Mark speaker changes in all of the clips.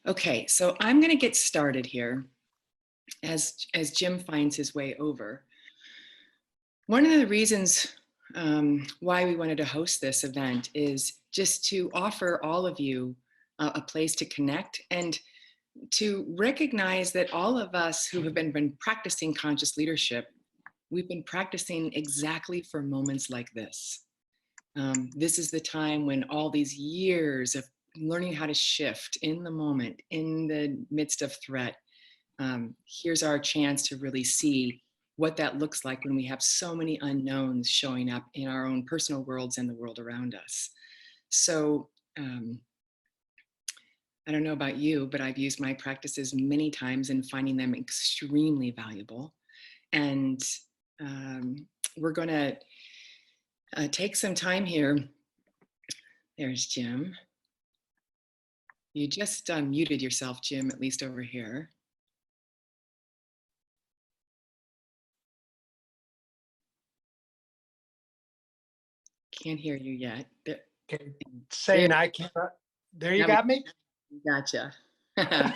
Speaker 1: Okay, so I'm going to get started here as Jim finds his way over. One of the reasons why we wanted to host this event is just to offer all of you a place to connect and to recognize that all of us who have been practicing conscious leadership, we've been practicing exactly for moments like this. This is the time when all these years of learning how to shift in the moment, in the midst of threat, here's our chance to really see what that looks like when we have so many unknowns showing up in our own personal worlds and the world around us. So I don't know about you, but I've used my practices many times and finding them extremely valuable. And we're going to take some time here. There's Jim. You just muted yourself, Jim, at least over here. Can't hear you yet.
Speaker 2: Okay, saying I can't. There you got me?
Speaker 1: Gotcha.
Speaker 2: Well,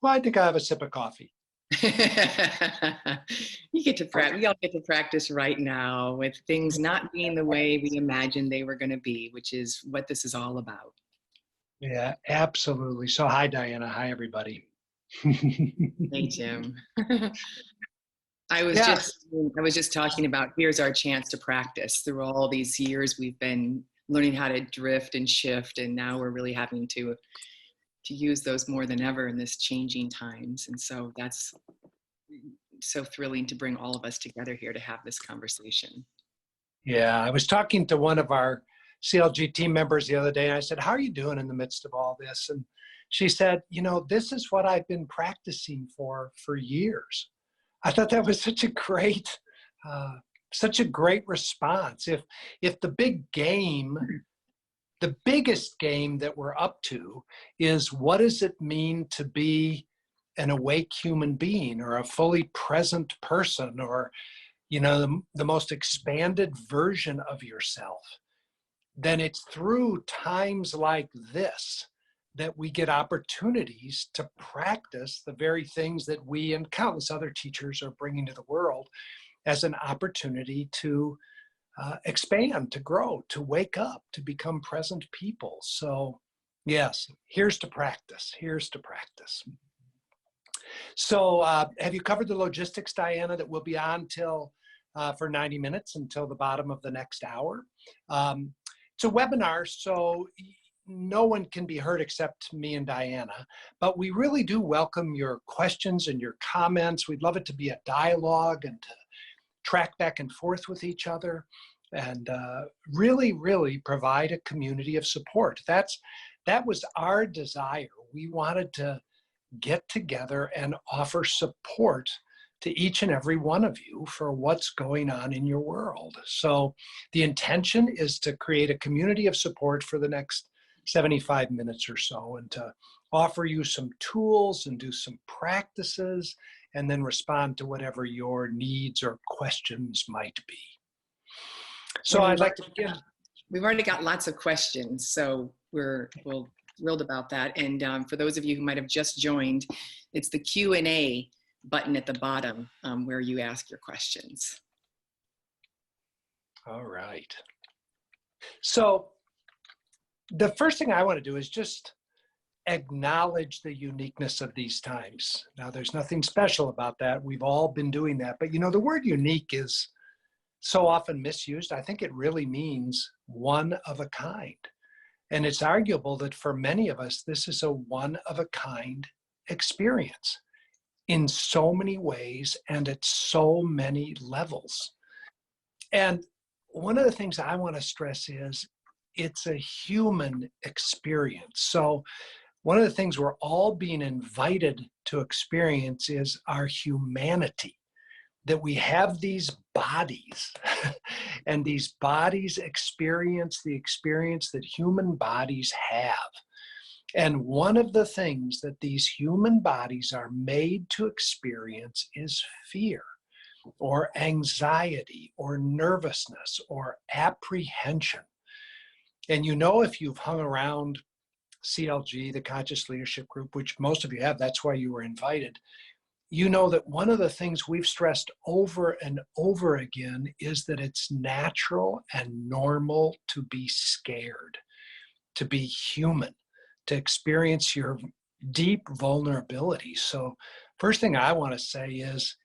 Speaker 2: I think I have a sip of coffee.
Speaker 1: You get to practice. We all get to practice right now with things not being the way we imagined they were going to be, which is what this is all about.
Speaker 2: Yeah, absolutely. So hi, Diana. Hi, everybody.
Speaker 1: Hey, Jim. I was just talking about here's our chance to practice through all these years we've been learning how to drift and shift, and now we're really having to use those more than ever in this changing times. And so that's so thrilling to bring all of us together here to have this conversation.
Speaker 2: Yeah, I was talking to one of our CLG team members the other day, and I said, how are you doing in the midst of all this? And she said, you know, this is what I've been practicing for years. I thought that was such a great response. If the biggest game that we're up to is what does it mean to be an awake human being or a fully present person, or the most expanded version of yourself, then it's through times like this that we get opportunities to practice the very things that we and countless other teachers are bringing to the world as an opportunity to expand, to grow, to wake up, to become present people. So yes, here's to practice. Here's to practice. So have you covered the logistics, Diana, that we'll be on till for 90 minutes until the bottom of the next hour? It's a webinar, so no one can be heard except me and Diana, but we really do welcome your questions and your comments. We'd love it to be a dialogue and to track back and forth with each other and really, really provide a community of support. That was our desire. We wanted to get together and offer support to each and every one of you for what's going on in your world. So the intention is to create a community of support for the next 75 minutes or so, and to offer you some tools and do some practices and then respond to whatever your needs or questions might be. So I'd like to begin.
Speaker 1: We've already got lots of questions, so we're thrilled about that. And for those of you who might have just joined, it's the Q&A button at the bottom where you ask your questions.
Speaker 2: All right. So the first thing I want to do is just acknowledge the uniqueness of these times. Now, there's nothing special about that. We've all been doing that. But, the word unique is so often misused. I think it really means one of a kind. And it's arguable that for many of us, this is a one-of-a-kind experience in so many ways and at so many levels. And one of the things I want to stress is it's a human experience. So one of the things we're all being invited to experience is our humanity, that we have these bodies and these bodies experience the experience that human bodies have. And one of the things that these human bodies are made to experience is fear or anxiety or nervousness or apprehension. And if you've hung around CLG, the Conscious Leadership Group, which most of you have, that's why you were invited, you know that one of the things we've stressed over and over again is that it's natural and normal to be scared, to be human, to experience your deep vulnerability. So first thing I want to say is,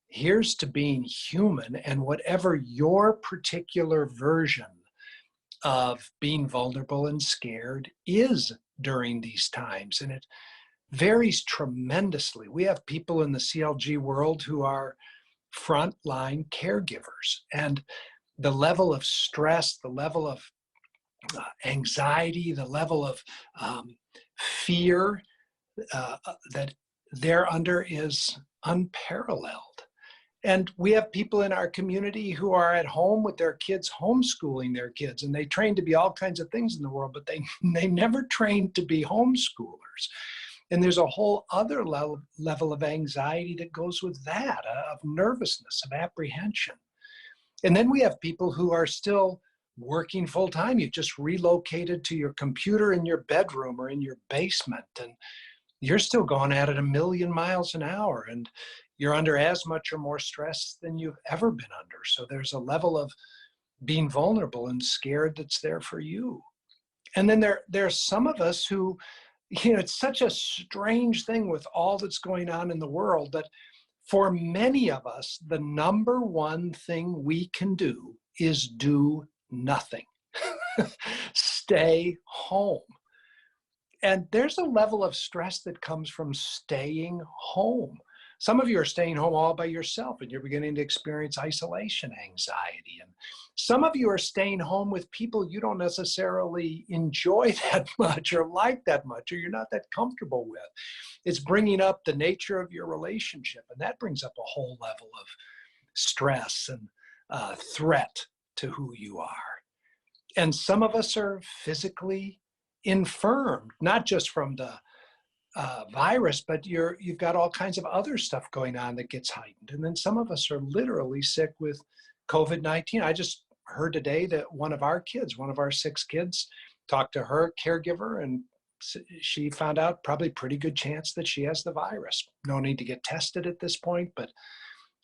Speaker 2: here's to being human, and whatever your particular version of being vulnerable and scared is during these times. And it varies tremendously. We have people in the CLG world who are frontline caregivers, and the level of stress, the level of anxiety, the level of fear that they're under is unparalleled. And we have people in our community who are at home with their kids, homeschooling their kids, and they train to be all kinds of things in the world, but they never trained to be homeschoolers. And there's a whole other level of anxiety that goes with that, of nervousness, of apprehension. And then we have people who are still working full time. You've just relocated to your computer in your bedroom or in your basement, and you're still going at it a million miles an hour, and you're under as much or more stress than you've ever been under. So there's a level of being vulnerable and scared that's there for you. And then there's some of us who, it's such a strange thing with all that's going on in the world that for many of us, the number one thing we can do is do nothing. Stay home. And there's a level of stress that comes from staying home. Some of you are staying home all by yourself, and you're beginning to experience isolation anxiety. And some of you are staying home with people you don't necessarily enjoy that much or like that much, or you're not that comfortable with. It's bringing up the nature of your relationship, and that brings up a whole level of stress and threat to who you are. And some of us are physically infirmed, not just from the virus, but you've got all kinds of other stuff going on that gets heightened. And then some of us are literally sick with COVID-19. I just heard today that one of our 6 kids, talked to her caregiver, and she found out probably pretty good chance that she has the virus. No need to get tested at this point, but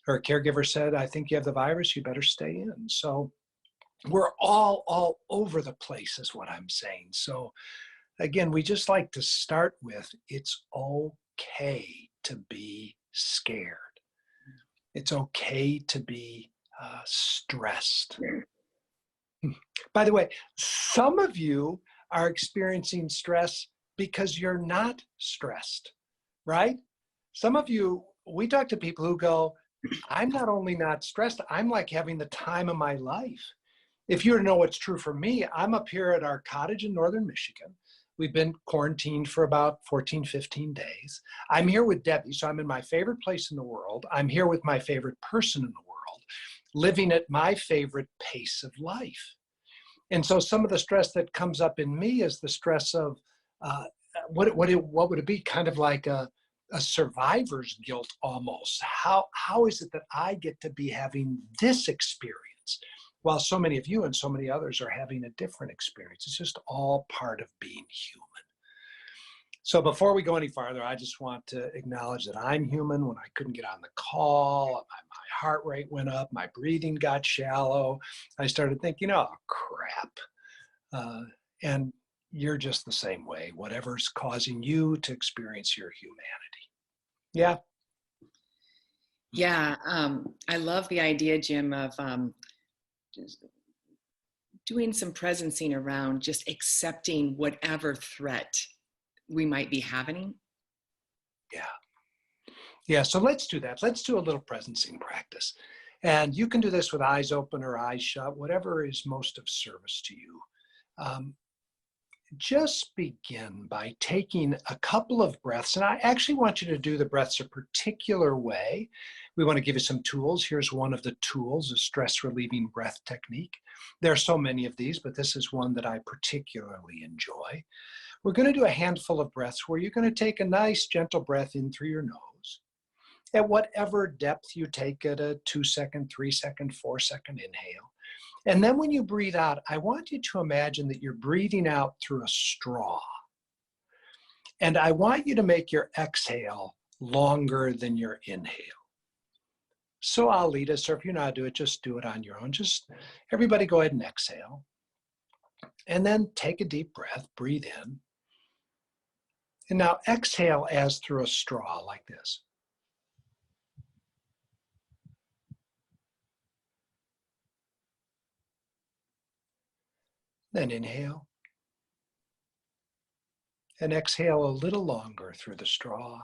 Speaker 2: her caregiver said, I think you have the virus, you better stay in. So we're all over the place is what I'm saying. So again, we just like to start with, it's okay to be scared. It's okay to be stressed. By the way, some of you are experiencing stress because you're not stressed, right? Some of you, we talk to people who go, I'm not only not stressed, I'm like having the time of my life. If you were to know what's true for me, I'm up here at our cottage in northern Michigan. We've been quarantined for about 14, 15 days. I'm here with Debbie, so I'm in my favorite place in the world. I'm here with my favorite person in the world, living at my favorite pace of life. And so some of the stress that comes up in me is the stress of, what would it be? Kind of like a survivor's guilt almost. How is it that I get to be having this experience while so many of you and so many others are having a different experience? It's just all part of being human. So before we go any farther, I just want to acknowledge that I'm human. When I couldn't get on the call, my heart rate went up, my breathing got shallow. I started thinking, oh, crap. And you're just the same way, whatever's causing you to experience your humanity. Yeah.
Speaker 1: Yeah, I love the idea, Jim, of doing some presencing around just accepting whatever threat we might be having.
Speaker 2: Yeah, so let's do that. Let's do a little presencing practice. And you can do this with eyes open or eyes shut, whatever is most of service to you. Just begin by taking a couple of breaths. And I actually want you to do the breaths a particular way. We want to give you some tools. Here's one of the tools, a stress relieving breath technique. There are so many of these, but this is one that I particularly enjoy. We're going to do a handful of breaths where you're going to take a nice gentle breath in through your nose. At whatever depth you take it, a 2-second, 3-second, 4-second inhale. And then when you breathe out, I want you to imagine that you're breathing out through a straw. And I want you to make your exhale longer than your inhale. So I'll lead us, or if you're not doing it, just do it on your own. Just everybody go ahead and exhale. And then take a deep breath, breathe in. And now exhale as through a straw like this. Then inhale. And exhale a little longer through the straw.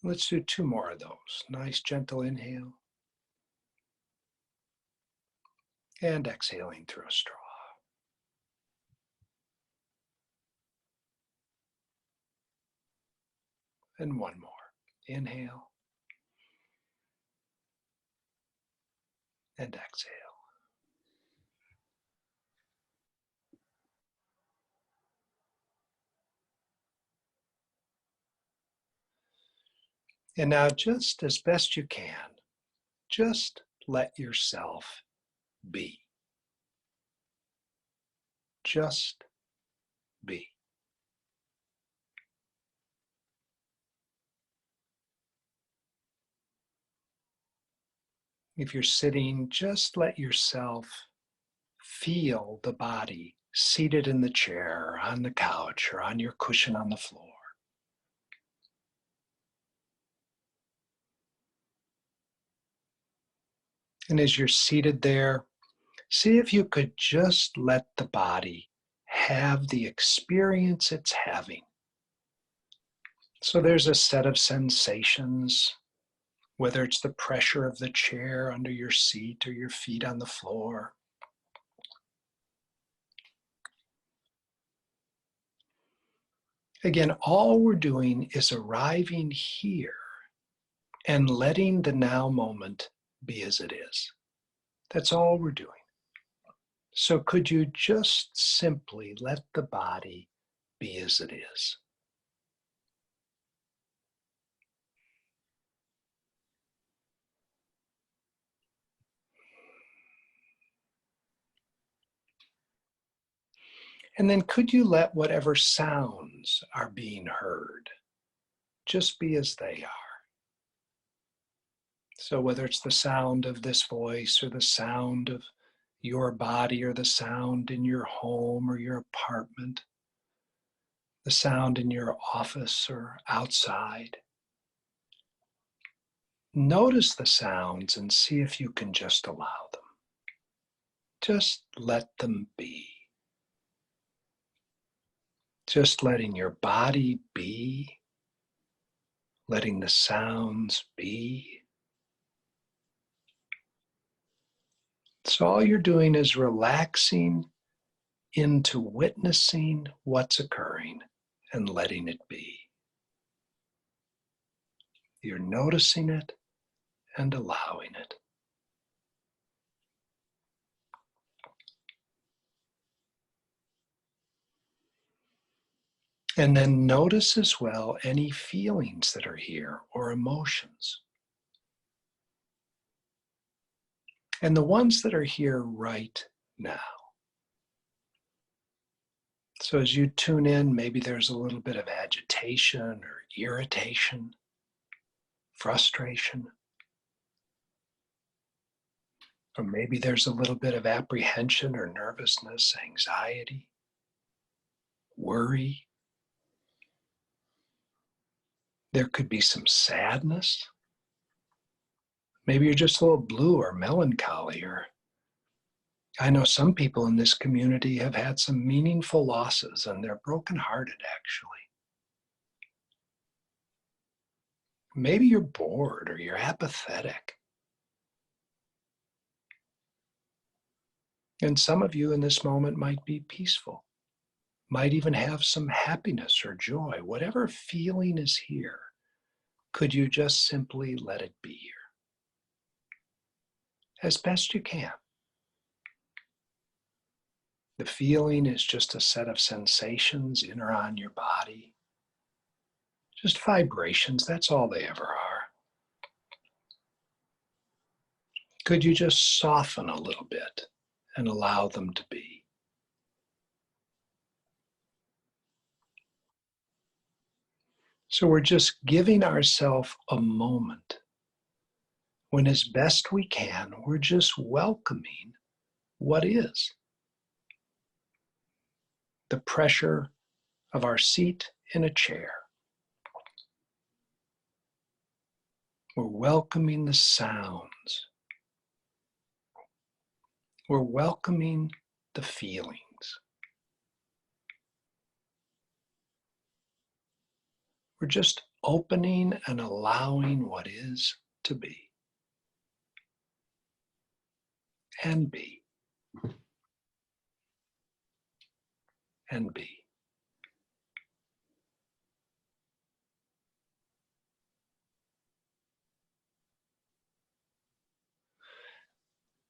Speaker 2: Let's do 2 more of those. Nice gentle inhale. And exhaling through a straw. And 1 more. Inhale. And exhale. And now just as best you can, just let yourself be. Just be. If you're sitting, just let yourself feel the body seated in the chair, or on the couch, or on your cushion on the floor. And as you're seated there, see if you could just let the body have the experience it's having. So there's a set of sensations, whether it's the pressure of the chair under your seat or your feet on the floor. Again, all we're doing is arriving here and letting the now moment be as it is. That's all we're doing. So could you just simply let the body be as it is? And then could you let whatever sounds are being heard just be as they are? So whether it's the sound of this voice or the sound of your body or the sound in your home or your apartment, the sound in your office or outside. Notice the sounds and see if you can just allow them. Just let them be. Just letting your body be, letting the sounds be. So all you're doing is relaxing into witnessing what's occurring and letting it be. You're noticing it and allowing it. And then notice as well any feelings that are here or emotions. And the ones that are here right now. So as you tune in, maybe there's a little bit of agitation or irritation, frustration. Or maybe there's a little bit of apprehension or nervousness, anxiety, worry. There could be some sadness. Maybe you're just a little blue or melancholy. Or I know some people in this community have had some meaningful losses and they're brokenhearted, actually. Maybe you're bored or you're apathetic. And some of you in this moment might be peaceful, might even have some happiness or joy. Whatever feeling is here, could you just simply let it be here as best you can? The feeling is just a set of sensations in or on your body, just vibrations. That's all they ever are. Could you just soften a little bit and allow them to be. So we're just giving ourselves a moment when, as best we can, we're just welcoming what is. The pressure of our seat in a chair. We're welcoming the sounds. We're welcoming the feelings. We're just opening and allowing what is to be. And be. And be.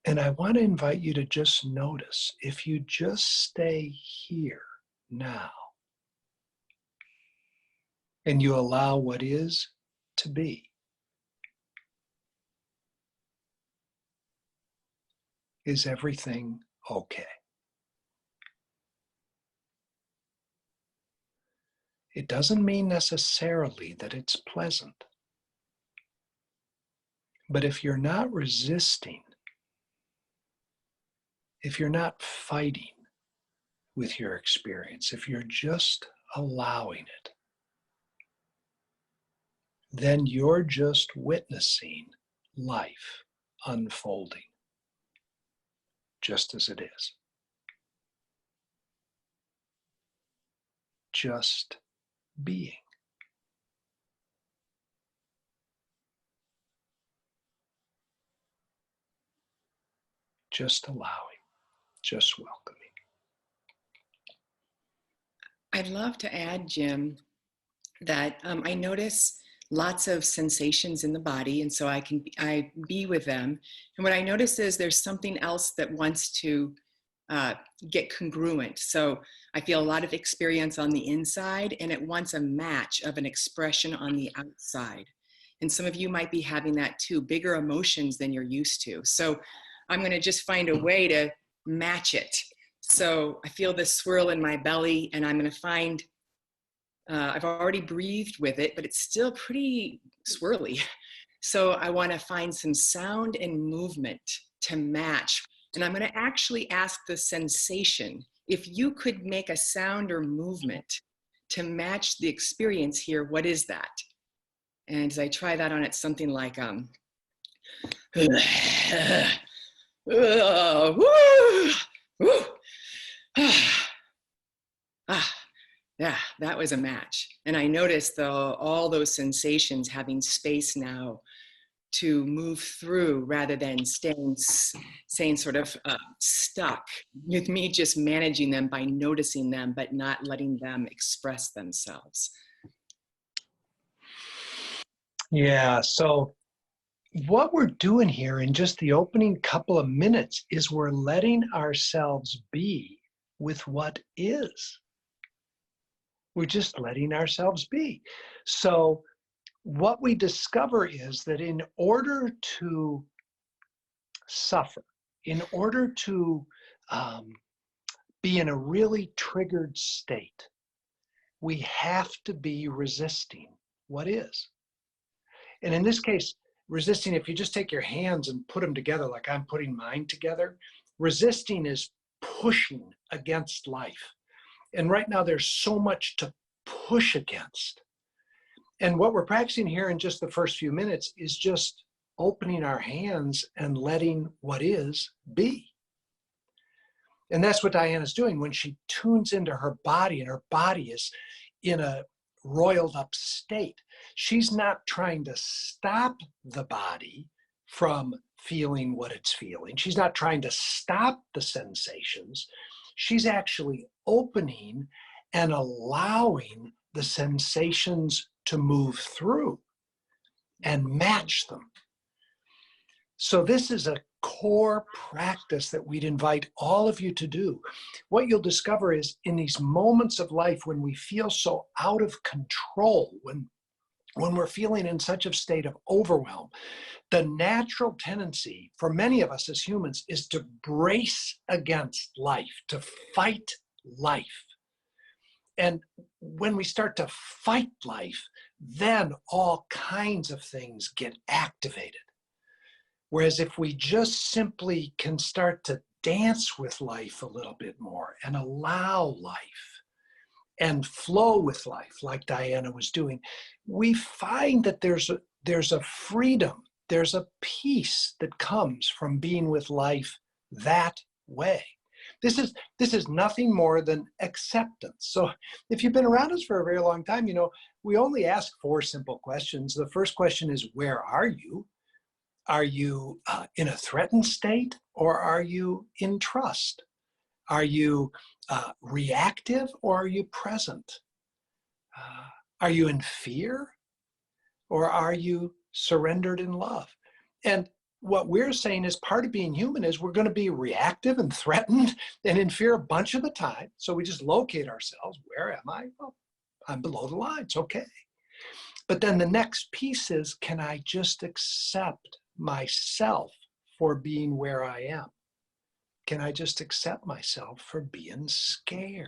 Speaker 2: And I want to invite you to just notice, if you just stay here now, and you allow what is to be, is everything okay? It doesn't mean necessarily that it's pleasant. But if you're not resisting, if you're not fighting with your experience, if you're just allowing it, then you're just witnessing life unfolding just as it is. Just being. Just allowing, just welcoming.
Speaker 1: I'd love to add, Jim, that I notice lots of sensations in the body, and so I be with them. And what I notice is there's something else that wants to get congruent. So I feel a lot of experience on the inside, and it wants a match of an expression on the outside. And some of you might be having that too, bigger emotions than you're used to. So I'm going to just find a way to match it. So I feel this swirl in my belly, and I'm going to find, I've already breathed with it, but it's still pretty swirly. So I want to find some sound and movement to match. And I'm going to actually ask the sensation, if you could make a sound or movement to match the experience here, what is that? And as I try that on, it's something like, yeah, that was a match. And I noticed though, all those sensations having space now to move through rather than staying sort of stuck, with me just managing them by noticing them, but not letting them express themselves.
Speaker 2: Yeah, so what we're doing here in just the opening couple of minutes is we're letting ourselves be with what is. We're just letting ourselves be. So what we discover is that in order to suffer, in order to be in a really triggered state, we have to be resisting what is. And in this case, resisting, if you just take your hands and put them together like I'm putting mine together, resisting is pushing against life. And right now there's so much to push against. And what we're practicing here in just the first few minutes is just opening our hands and letting what is be. And that's what Diana's doing when she tunes into her body, and her body is in a roiled up state. She's not trying to stop the body from feeling what it's feeling. She's not trying to stop the sensations. She's actually opening and allowing the sensations to move through and match them. So this is a core practice that we'd invite all of you to do. What you'll discover is in these moments of life when we feel so out of control, when when we're feeling in such a state of overwhelm, the natural tendency for many of us as humans is to brace against life, to fight life. And when we start to fight life, then all kinds of things get activated. Whereas if we just simply can start to dance with life a little bit more and allow life and flow with life like Diana was doing, we find that there's a freedom, there's a peace that comes from being with life that way. This is nothing more than acceptance. So if you've been around us for a very long time, you know, we only ask 4 simple questions. The first question is, where are you? Are you in a threatened state, or are you in trust? Are you reactive, or are you present? Are you in fear, or are you surrendered in love? And what we're saying is part of being human is we're going to be reactive and threatened and in fear a bunch of the time. So we just locate ourselves. Where am I? Well, I'm below the line. It's okay. But then the next piece is, can I just accept myself for being where I am? Can I just accept myself for being scared?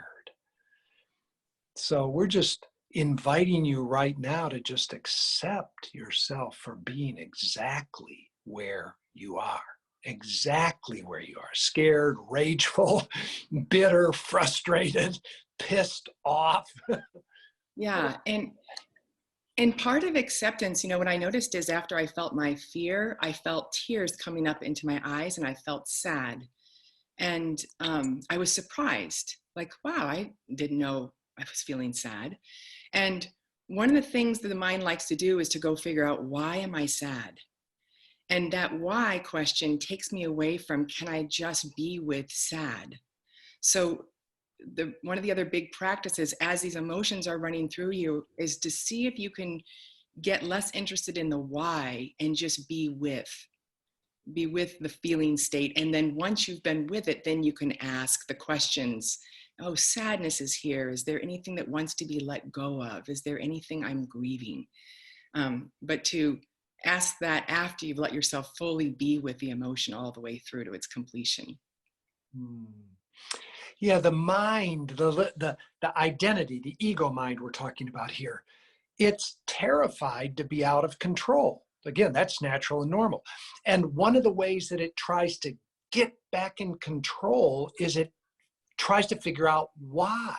Speaker 2: So we're just inviting you right now to just accept yourself for being exactly where you are. Exactly where you are. Scared, rageful, bitter, frustrated, pissed off.
Speaker 1: Yeah. And part of acceptance, you know, what I noticed is after I felt my fear, I felt tears coming up into my eyes and I felt sad. And I was surprised, like, wow, I didn't know I was feeling sad. And one of the things that the mind likes to do is to go figure out, why am I sad? And that why question takes me away from, can I just be with sad? So one of the other big practices as these emotions are running through you is to see if you can get less interested in the why and just be with the feeling state. And then once you've been with it, then you can ask the questions. Oh, sadness is here. Is there anything that wants to be let go of? Is there anything I'm grieving? But to ask that after you've let yourself fully be with the emotion all the way through to its completion.
Speaker 2: Yeah, the mind, the identity, the ego mind we're talking about here, it's terrified to be out of control. Again, that's natural and normal. And one of the ways that it tries to get back in control is it tries to figure out why.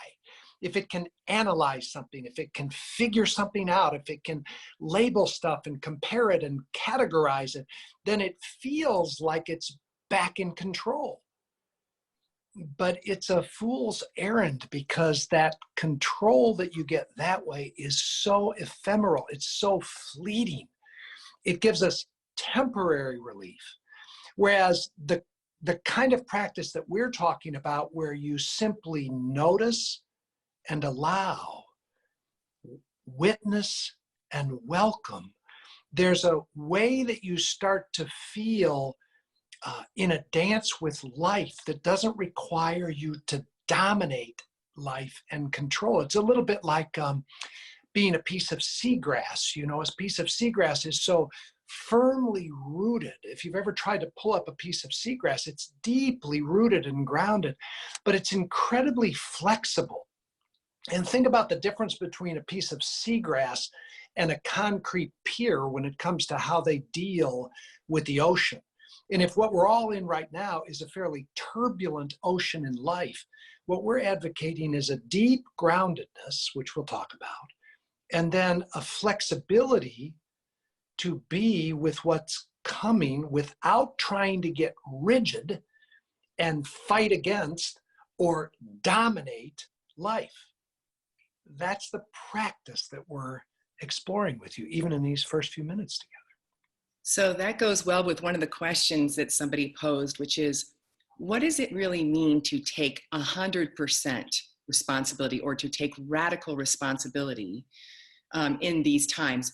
Speaker 2: If it can analyze something, if it can figure something out, if it can label stuff and compare it and categorize it, then it feels like it's back in control. But it's a fool's errand, because that control that you get that way is so ephemeral. It's so fleeting. It gives us temporary relief. Whereas the kind of practice that we're talking about, where you simply notice and allow, witness and welcome, there's a way that you start to feel in a dance with life that doesn't require you to dominate life and control. It's a little bit like being a piece of seagrass. You know, a piece of seagrass is so firmly rooted. If you've ever tried to pull up a piece of seagrass, it's deeply rooted and grounded, but it's incredibly flexible. And think about the difference between a piece of seagrass and a concrete pier when it comes to how they deal with the ocean. And if what we're all in right now is a fairly turbulent ocean in life, what we're advocating is a deep groundedness, which we'll talk about, and then a flexibility to be with what's coming without trying to get rigid and fight against or dominate life. That's the practice that we're exploring with you, even in these first few minutes together.
Speaker 1: So that goes well with one of the questions that somebody posed, which is, what does it really mean to take 100% responsibility, or to take radical responsibility in these times,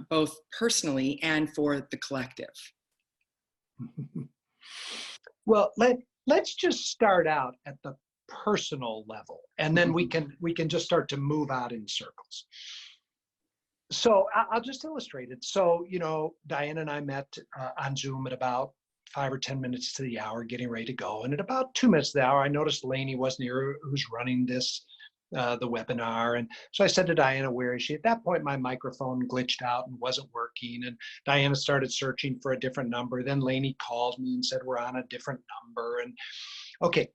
Speaker 1: both personally and for the collective?
Speaker 2: Well, let's just start out at the personal level, and then we can just start to move out in circles. So I'll just illustrate it. So, Diane and I met on Zoom at about 5 or 10 minutes to the hour, getting ready to go. And at about 2 minutes to the hour, I noticed Lainey wasn't here, who's running the webinar. And so I said to Diana, where is she? At that point, my microphone glitched out and wasn't working. And Diana started searching for a different number. Then Lainey called me and said, we're on a different number. And okay,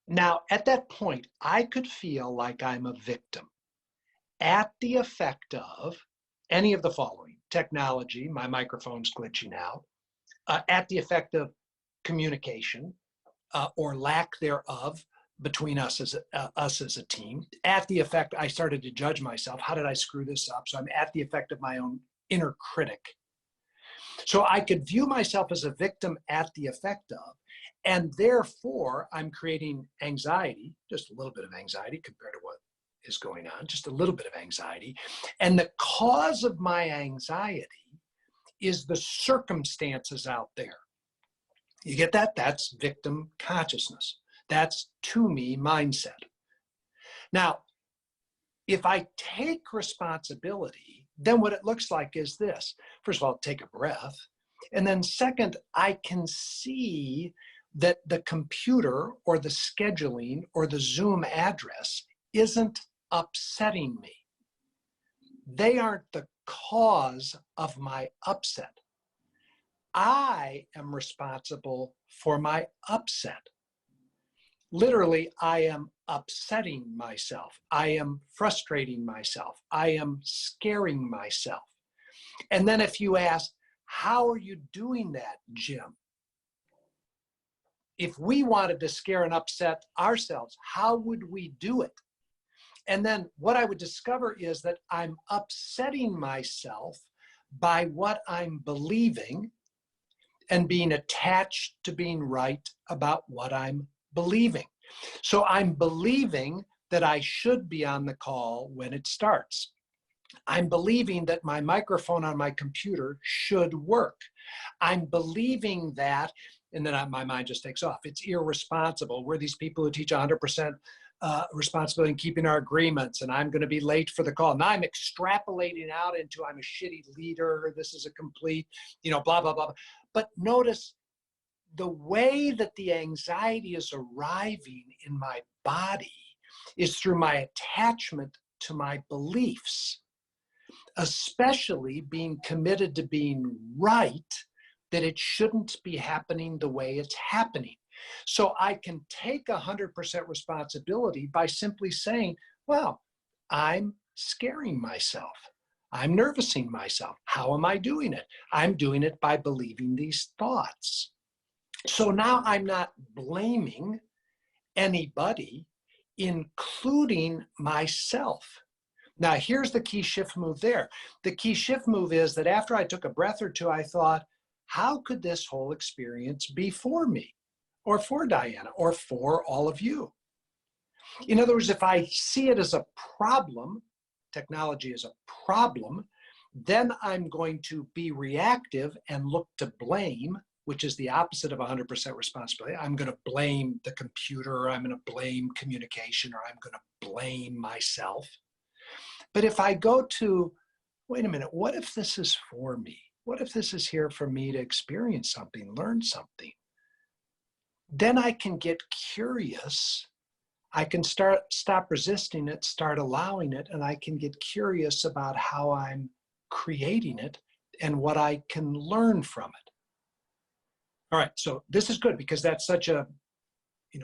Speaker 2: now at that point, I could feel like I'm a victim at the effect of any of the following: technology, my microphone's glitching out, at the effect of communication or lack thereof between us as a team, at the effect, I started to judge myself. How did I screw this up? So I'm at the effect of my own inner critic. So I could view myself as a victim at the effect of, and therefore I'm creating anxiety, just a little bit of anxiety compared to what is going on, just a little bit of anxiety. And the cause of my anxiety is the circumstances out there. You get that? That's victim consciousness. That's to me mindset. Now, if I take responsibility, then what it looks like is this. First of all, take a breath. And then second, I can see that the computer or the scheduling or the Zoom address isn't upsetting me. They aren't the cause of my upset. I am responsible for my upset. Literally, I am upsetting myself. I am frustrating myself. I am scaring myself. And then if you ask, how are you doing that, Jim? If we wanted to scare and upset ourselves, how would we do it? And then what I would discover is that I'm upsetting myself by what I'm believing and being attached to being right about what I'm believing. So I'm believing that I should be on the call when it starts. I'm believing that my microphone on my computer should work. I'm believing that, and then my mind just takes off. It's irresponsible. We're these people who teach 100% responsibility in keeping our agreements, and I'm going to be late for the call. Now I'm extrapolating out into I'm a shitty leader. This is a complete, blah, blah, blah. But notice the way that the anxiety is arriving in my body is through my attachment to my beliefs, especially being committed to being right, that it shouldn't be happening the way it's happening. So I can take 100% responsibility by simply saying, well, I'm scaring myself. I'm nervousing myself. How am I doing it? I'm doing it by believing these thoughts. So now I'm not blaming anybody, including myself. Now, here's the key shift move there. The key shift move is that after I took a breath or two, I thought, how could this whole experience be for me, or for Diana, or for all of you? In other words, if I see it as a problem, technology is a problem, then I'm going to be reactive and look to blame, which is the opposite of 100% responsibility. I'm going to blame the computer, or I'm going to blame communication, or I'm going to blame myself. But if I go to, wait a minute, what if this is for me? What if this is here for me to experience something, learn something? Then I can get curious. I can stop resisting it, start allowing it, and I can get curious about how I'm creating it and what I can learn from it. All right, so this is good because that's such a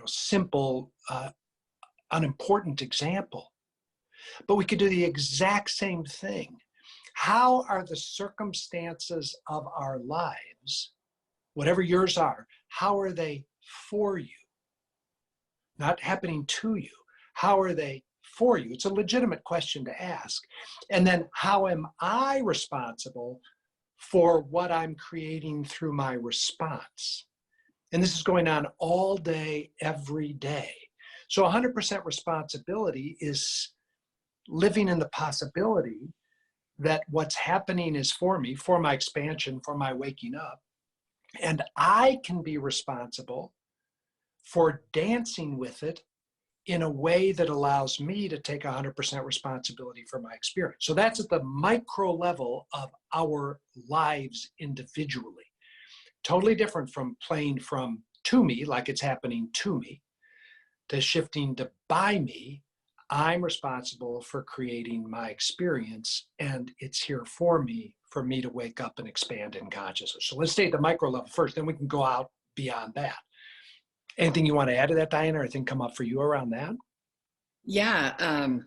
Speaker 2: simple, unimportant example. But we could do the exact same thing. How are the circumstances of our lives, whatever yours are, how are they for you? Not happening to you. How are they for you? It's a legitimate question to ask. And then how am I responsible for what I'm creating through my response? And this is going on all day, every day. So 100% responsibility is living in the possibility that what's happening is for me, for my expansion, for my waking up. And I can be responsible for dancing with it in a way that allows me to take 100% responsibility for my experience. So that's at the micro level of our lives individually. Totally different from playing from to me, like it's happening to me, to shifting to by me. I'm responsible for creating my experience, and it's here for me to wake up and expand in consciousness. So let's stay at the micro level first, then we can go out beyond that. Anything you want to add to that, Diana, or anything come up for you around that?
Speaker 1: Yeah,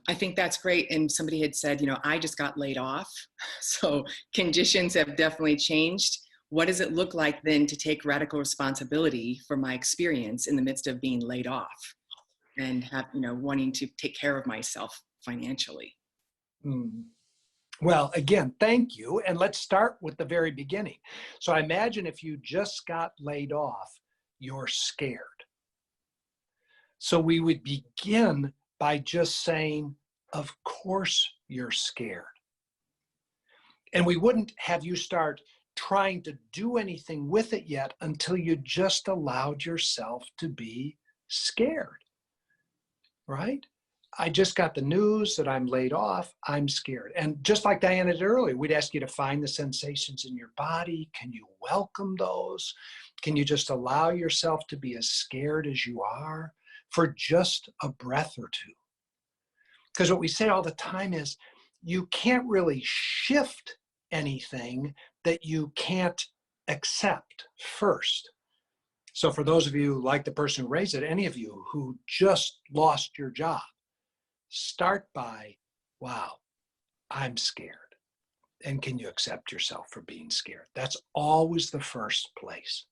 Speaker 1: I think that's great. And somebody had said, I just got laid off. So conditions have definitely changed. What does it look like then to take radical responsibility for my experience in the midst of being laid off and wanting to take care of myself financially?
Speaker 2: Well, again, thank you. And let's start with the very beginning. So I imagine if you just got laid off, you're scared. So we would begin by just saying, of course you're scared. And we wouldn't have you start trying to do anything with it yet until you just allowed yourself to be scared, right? I just got the news that I'm laid off. I'm scared. And just like Diana did earlier, we'd ask you to find the sensations in your body. Can you welcome those? Can you just allow yourself to be as scared as you are for just a breath or two? Because what we say all the time is you can't really shift anything that you can't accept first. So for those of you like the person who raised it, any of you who just lost your job, start by, wow, I'm scared. And can you accept yourself for being scared? That's always the first place.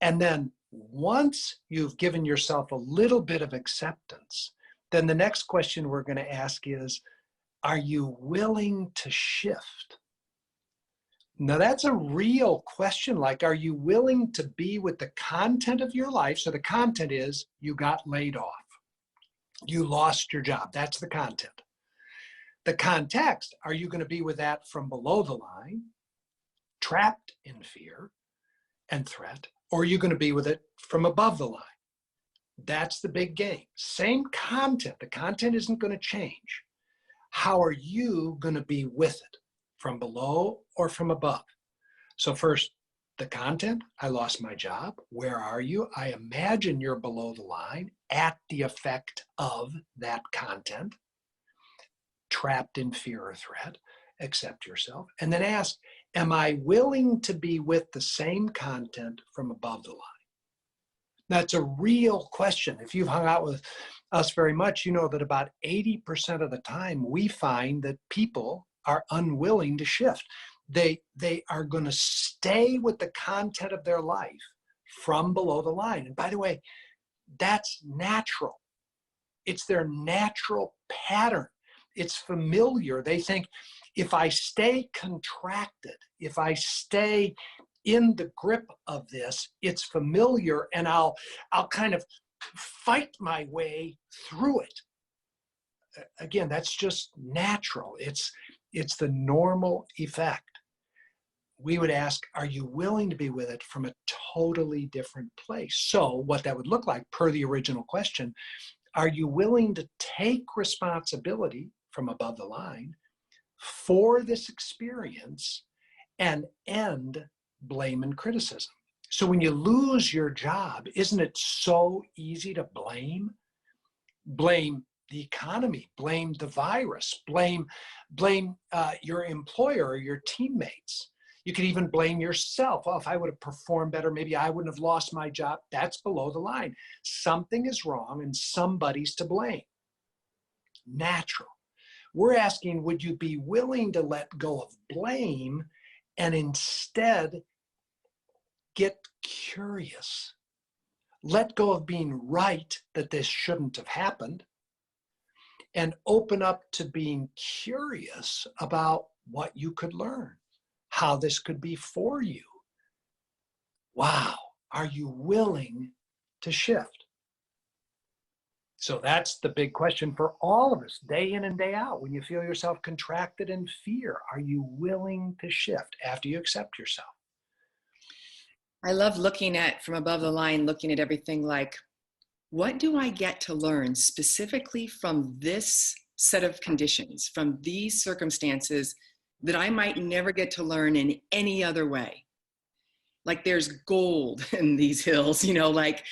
Speaker 2: And then once you've given yourself a little bit of acceptance, then the next question we're going to ask is, are you willing to shift? Now that's a real question. Like, are you willing to be with the content of your life? So the content is you got laid off. You lost your job. That's the content. The context, are you going to be with that from below the line, trapped in fear and threat, or are you going to be with it from above the line? That's the big game. Same content. The content isn't going to change. How are you going to be with it? From below or from above? So first, the content, I lost my job. Where are you? I imagine you're below the line at the effect of that content, trapped in fear or threat. Accept yourself. And then ask, am I willing to be with the same content from above the line? That's a real question. If you've hung out with us very much, you know that about 80% of the time we find that people are unwilling to shift. They are going to stay with the content of their life from below the line. And by the way, that's natural. It's their natural pattern. It's familiar. They think, if I stay contracted, if I stay in the grip of this, it's familiar, and I'll kind of fight my way through it. Again, that's just natural. It's the normal effect. We would ask, are you willing to be with it from a totally different place? So what that would look like, per the original question, are you willing to take responsibility from above the line for this experience and end blame and criticism? So when you lose your job, isn't it so easy to blame? Blame the economy, blame the virus, blame your employer or your teammates. You could even blame yourself. Oh, if I would have performed better, maybe I wouldn't have lost my job. That's below the line. Something is wrong and somebody's to blame. Natural. We're asking, would you be willing to let go of blame and instead get curious? Let go of being right that this shouldn't have happened and open up to being curious about what you could learn, how this could be for you. Wow, are you willing to shift? So that's the big question for all of us, day in and day out. When you feel yourself contracted in fear, are you willing to shift after you accept yourself?
Speaker 1: I love looking at, from above the line, looking at everything like, what do I get to learn specifically from this set of conditions, from these circumstances that I might never get to learn in any other way? Like there's gold in these hills, like,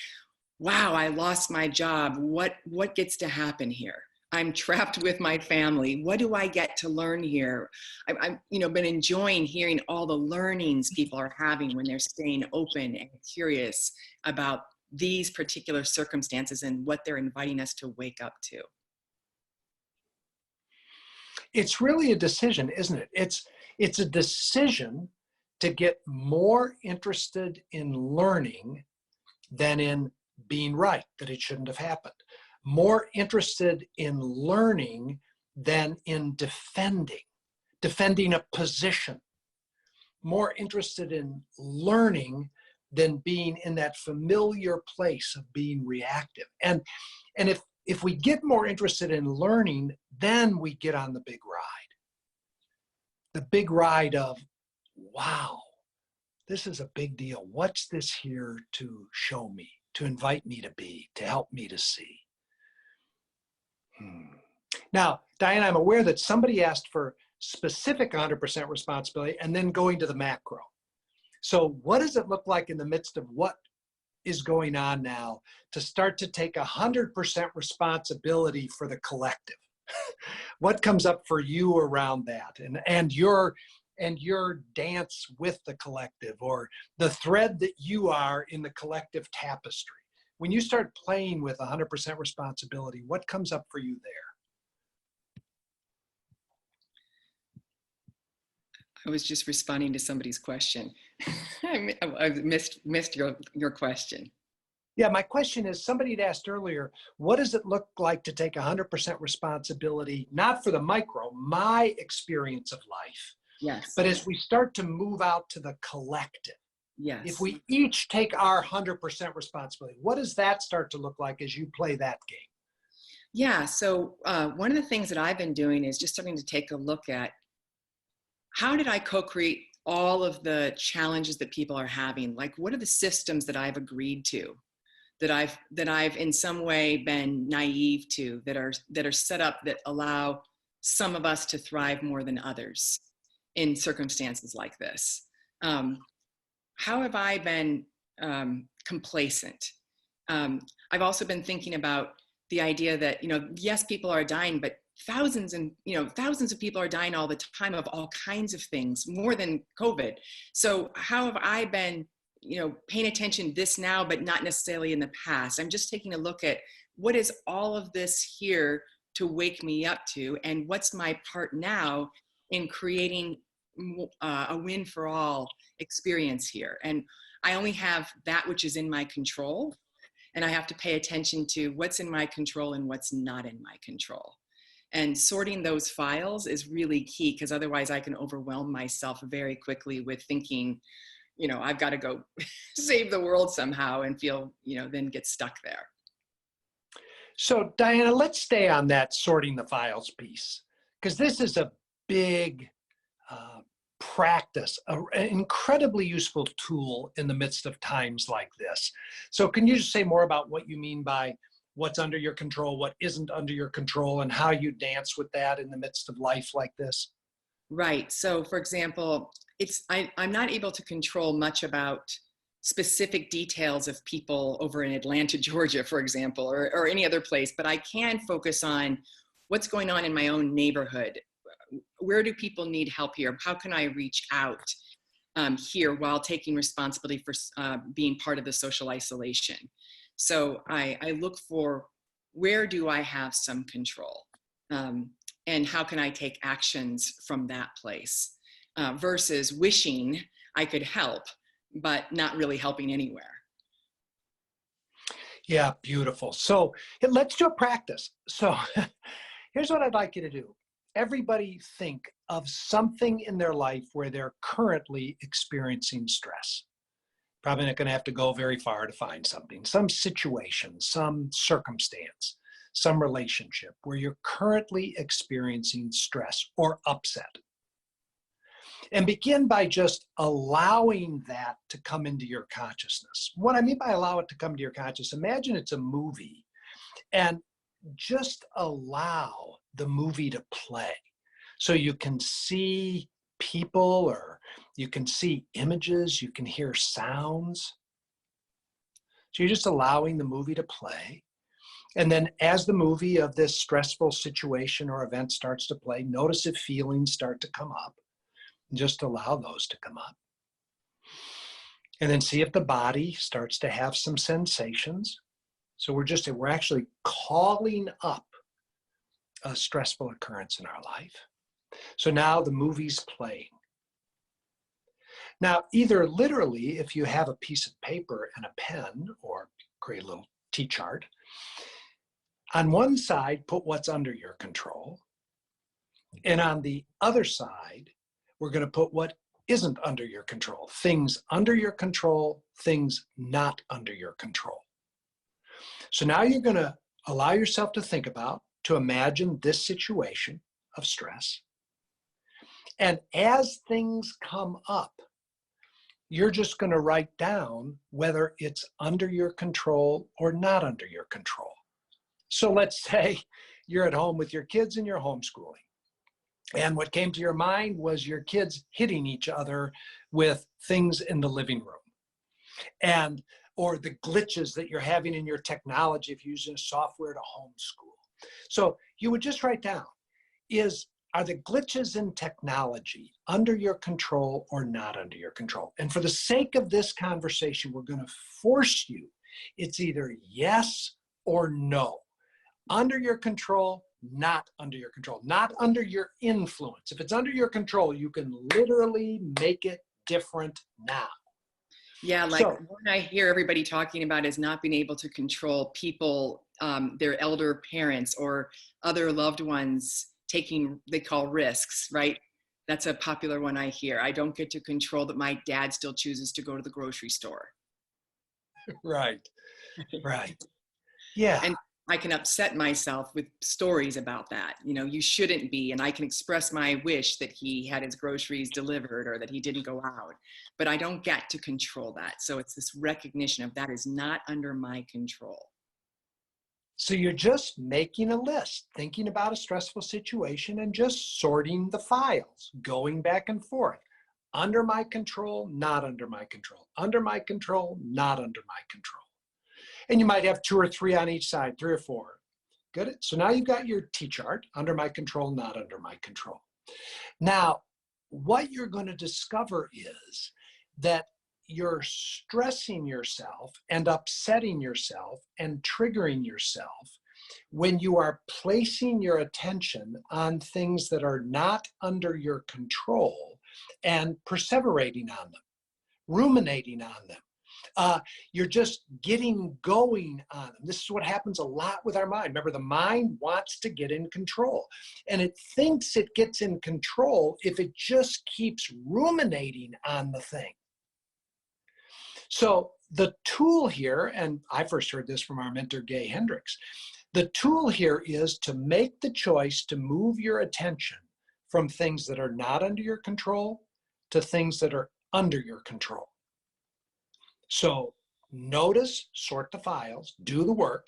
Speaker 1: wow, I lost my job. What gets to happen here? I'm trapped with my family. What do I get to learn here? I've been enjoying hearing all the learnings people are having when they're staying open and curious about these particular circumstances and what they're inviting us to wake up to.
Speaker 2: It's really a decision, isn't it? It's a decision to get more interested in learning than in being right, that it shouldn't have happened. More interested in learning than in defending a position. More interested in learning than being in that familiar place of being reactive. And if we get more interested in learning, then we get on the big ride. The big ride of, wow, this is a big deal. What's this here to show me, to invite me to be, to help me to see? Now, Diane, I'm aware that somebody asked for specific 100% responsibility and then going to the macro. So what does it look like in the midst of what is going on now to start to take 100% responsibility for the collective? What comes up for you around that and your dance with the collective, or the thread that you are in the collective tapestry? When you start playing with 100% responsibility, what comes up for you there?
Speaker 1: I was just responding to somebody's question. I missed your question.
Speaker 2: Yeah, my question is, somebody had asked earlier, what does it look like to take 100% responsibility, not for the micro, my experience of life,
Speaker 1: Yes.
Speaker 2: but as we start to move out to the collective?
Speaker 1: Yes.
Speaker 2: If we each take our 100% responsibility, what does that start to look like as you play that game?
Speaker 1: Yeah, so one of the things that I've been doing is just starting to take a look at, how did I co-create all of the challenges that people are having? Like, what are the systems that I've agreed to, that I've in some way been naive to, that are set up that allow some of us to thrive more than others in circumstances like this? How have I been complacent? I've also been thinking about the idea that, yes, people are dying, but thousands of people are dying all the time of all kinds of things, more than COVID. So how have I been, paying attention this now, but not necessarily in the past? I'm just taking a look at, what is all of this here to wake me up to, and what's my part now in creating a win for all experience here. And I only have that which is in my control, and I have to pay attention to what's in my control and what's not in my control. And sorting those files is really key, because otherwise I can overwhelm myself very quickly with thinking, I've got to go save the world somehow, and feel, then get stuck there.
Speaker 2: So Diana, let's stay on that sorting the files piece, because this is a big practice, an incredibly useful tool in the midst of times like this. So can you just say more about what you mean by what's under your control, what isn't under your control, and how you dance with that in the midst of life like this?
Speaker 1: Right. So for example, I'm not able to control much about specific details of people over in Atlanta, Georgia, for example, or any other place, but I can focus on what's going on in my own neighborhood. Where do people need help here? How can I reach out here while taking responsibility for being part of the social isolation? So I look for, where do I have some control? And how can I take actions from that place? Versus wishing I could help, but not really helping anywhere.
Speaker 2: Yeah, beautiful. So let's do a practice. So here's what I'd like you to do. Everybody think of something in their life where they're currently experiencing stress. Probably not going to have to go very far to find something, some situation, some circumstance, some relationship where you're currently experiencing stress or upset. And begin by just allowing that to come into your consciousness. What I mean by allow it to come to your consciousness, imagine it's a movie and just allow the movie to play. So you can see people, or you can see images, you can hear sounds. So you're just allowing the movie to play. And then as the movie of this stressful situation or event starts to play, notice if feelings start to come up. Just allow those to come up. And then see if the body starts to have some sensations. So we're actually calling up a stressful occurrence in our life. So now the movie's playing. Now, either literally, if you have a piece of paper and a pen, or create a little T-chart, on one side, put what's under your control. And on the other side, we're going to put what isn't under your control. Things under your control, things not under your control. So now you're going to allow yourself to imagine this situation of stress. And as things come up, you're just going to write down whether it's under your control or not under your control. So let's say you're at home with your kids and you're homeschooling. And what came to your mind was your kids hitting each other with things in the living room, or the glitches that you're having in your technology if you're using software to homeschool. So you would just write down, are the glitches in technology under your control or not under your control? And for the sake of this conversation, we're going to force you. It's either yes or no. Under your control, not under your control, not under your influence. If it's under your control, you can literally make it different now.
Speaker 1: Yeah, like what I hear everybody talking about is not being able to control people, their elder parents or other loved ones they call risks, right? That's a popular one I hear. I don't get to control that my dad still chooses to go to the grocery store.
Speaker 2: Right. Yeah.
Speaker 1: And I can upset myself with stories about that. You shouldn't be, and I can express my wish that he had his groceries delivered or that he didn't go out, but I don't get to control that. So it's this recognition of that is not under my control.
Speaker 2: So you're just making a list, thinking about a stressful situation and just sorting the files, going back and forth. Under my control, not under my control. Under my control, not under my control. And you might have 2 or 3 on each side, 3 or 4. Good. So now you've got your T-chart, under my control, not under my control. Now, what you're going to discover is that you're stressing yourself and upsetting yourself and triggering yourself when you are placing your attention on things that are not under your control and perseverating on them, ruminating on them. You're just getting going on them. This is what happens a lot with our mind. Remember, the mind wants to get in control, and it thinks it gets in control if it just keeps ruminating on the thing. So the tool here, and I first heard this from our mentor, Gay Hendricks, the tool here is to make the choice to move your attention from things that are not under your control to things that are under your control. So notice, sort the files, do the work,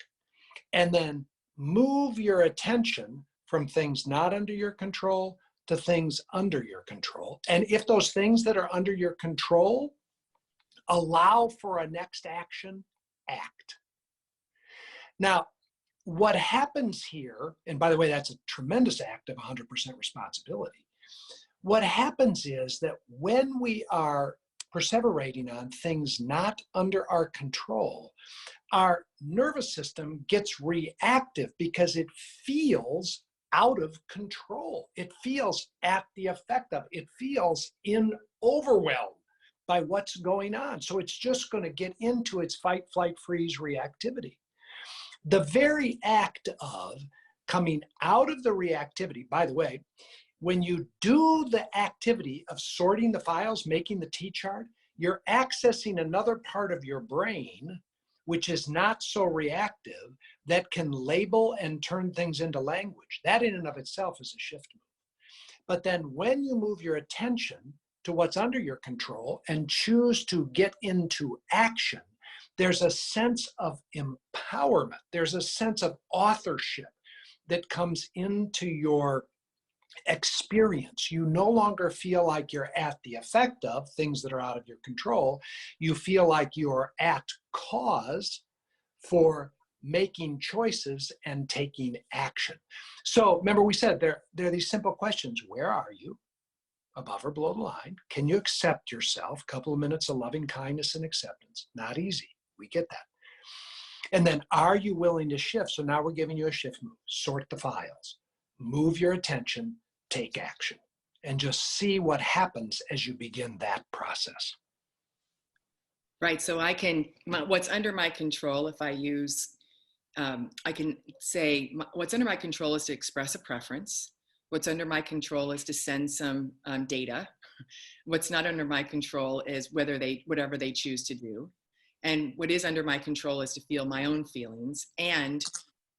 Speaker 2: and then move your attention from things not under your control to things under your control. And if those things that are under your control allow for a next action, act. Now, what happens here, and by the way, that's a tremendous act of 100% responsibility. What happens is that when we are perseverating on things not under our control, our nervous system gets reactive because it feels out of control. It feels at the effect of, it feels in overwhelm by what's going on. So it's just going to get into its fight, flight, freeze reactivity. The very act of coming out of the reactivity, by the way, when you do the activity of sorting the files, making the T-chart, you're accessing another part of your brain, which is not so reactive, that can label and turn things into language. That in and of itself is a shift move. But then when you move your attention to what's under your control and choose to get into action, there's a sense of empowerment. There's a sense of authorship that comes into your experience. You no longer feel like you're at the effect of things that are out of your control. You feel like you're at cause for making choices and taking action. So remember, we said there are these simple questions. Where are you? Above or below the line? Can you accept yourself? A couple of minutes of loving kindness and acceptance. Not easy. We get that. And then, are you willing to shift? So now we're giving you a shift move. Sort the files. Move your attention. Take action. And just see what happens as you begin that process.
Speaker 1: Right. So what's under my control, if I use, I can say what's under my control is to express a preference. What's under my control is to send some data. What's not under my control is whatever they choose to do. And what is under my control is to feel my own feelings and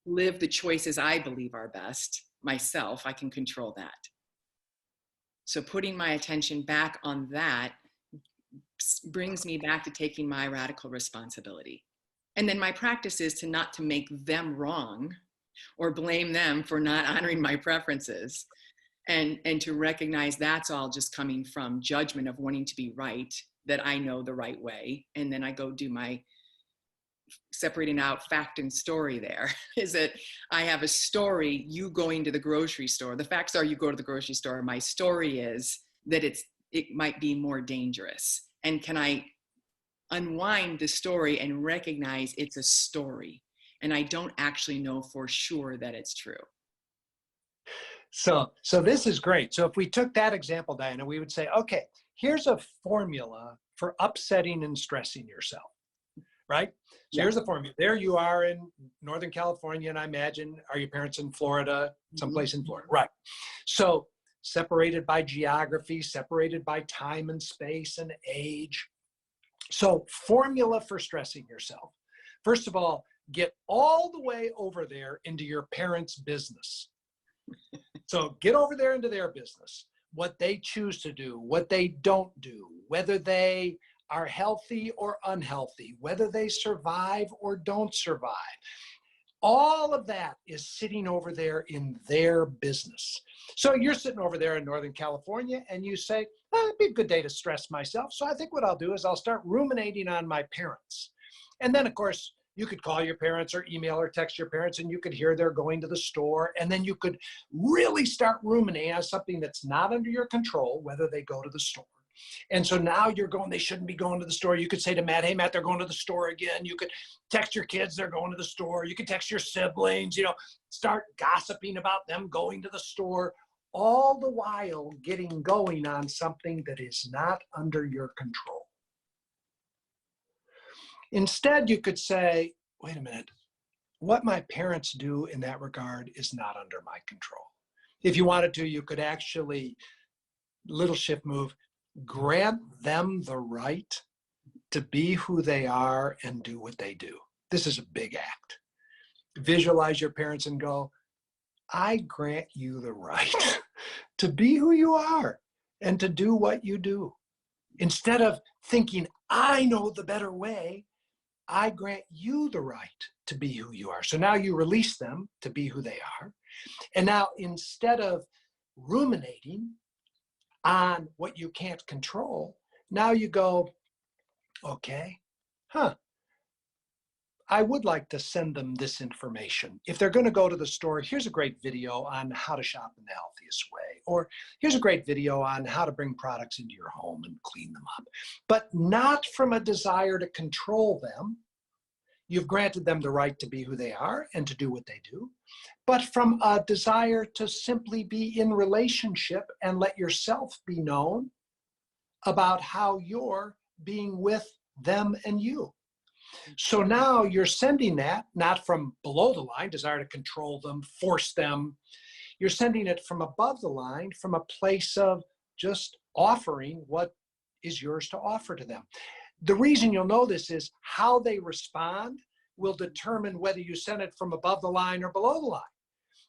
Speaker 1: live the choices I believe are best myself. I can control that. So putting my attention back on that brings me back to taking my radical responsibility. And then my practice is not to make them wrong or blame them for not honoring my preferences, and to recognize that's all just coming from judgment of wanting to be right, that I know the right way. And then I go do my separating out fact and story there is that I have a story, you going to the grocery store. The facts are you go to the grocery store. My story is that it might be more dangerous. And can I unwind the story and recognize it's a story and I don't actually know for sure that it's true.
Speaker 2: So this is great. So if we took that example, Diana, we would say, okay, here's a formula for upsetting and stressing yourself, right? So here's the formula. There you are in Northern California, and I imagine, are your parents in Florida, someplace in Florida? Right. So separated by geography, separated by time and space and age. So formula for stressing yourself. First of all, get all the way over there into your parents' business. So get over there into their business, what they choose to do, what they don't do, whether they are healthy or unhealthy, whether they survive or don't survive. All of that is sitting over there in their business. So you're sitting over there in Northern California and you say, it'd be a good day to stress myself. So I think what I'll do is I'll start ruminating on my parents. And then, of course, you could call your parents or email or text your parents and you could hear they're going to the store. And then you could really start ruminating on something that's not under your control, whether they go to the store. And so now you're going, they shouldn't be going to the store. You could say to Matt, hey, Matt, they're going to the store again. You could text your kids, they're going to the store. You could text your siblings, start gossiping about them going to the store, all the while getting going on something that is not under your control. Instead, you could say, wait a minute, what my parents do in that regard is not under my control. If you wanted to, you could actually, little shift move, grant them the right to be who they are and do what they do. This is a big act. Visualize your parents and go, I grant you the right to be who you are and to do what you do. Instead of thinking, I know the better way, I grant you the right to be who you are. So now you release them to be who they are. And now instead of ruminating on what you can't control, now you go, okay, I would like to send them this information. If they're going to go to the store, here's a great video on how to shop in the healthiest way. Or here's a great video on how to bring products into your home and clean them up. But not from a desire to control them. You've granted them the right to be who they are and to do what they do, but from a desire to simply be in relationship and let yourself be known about how you're being with them and you. So now you're sending that, not from below the line, desire to control them, force them. You're sending it from above the line, from a place of just offering what is yours to offer to them. The reason you'll know this is how they respond will determine whether you send it from above the line or below the line.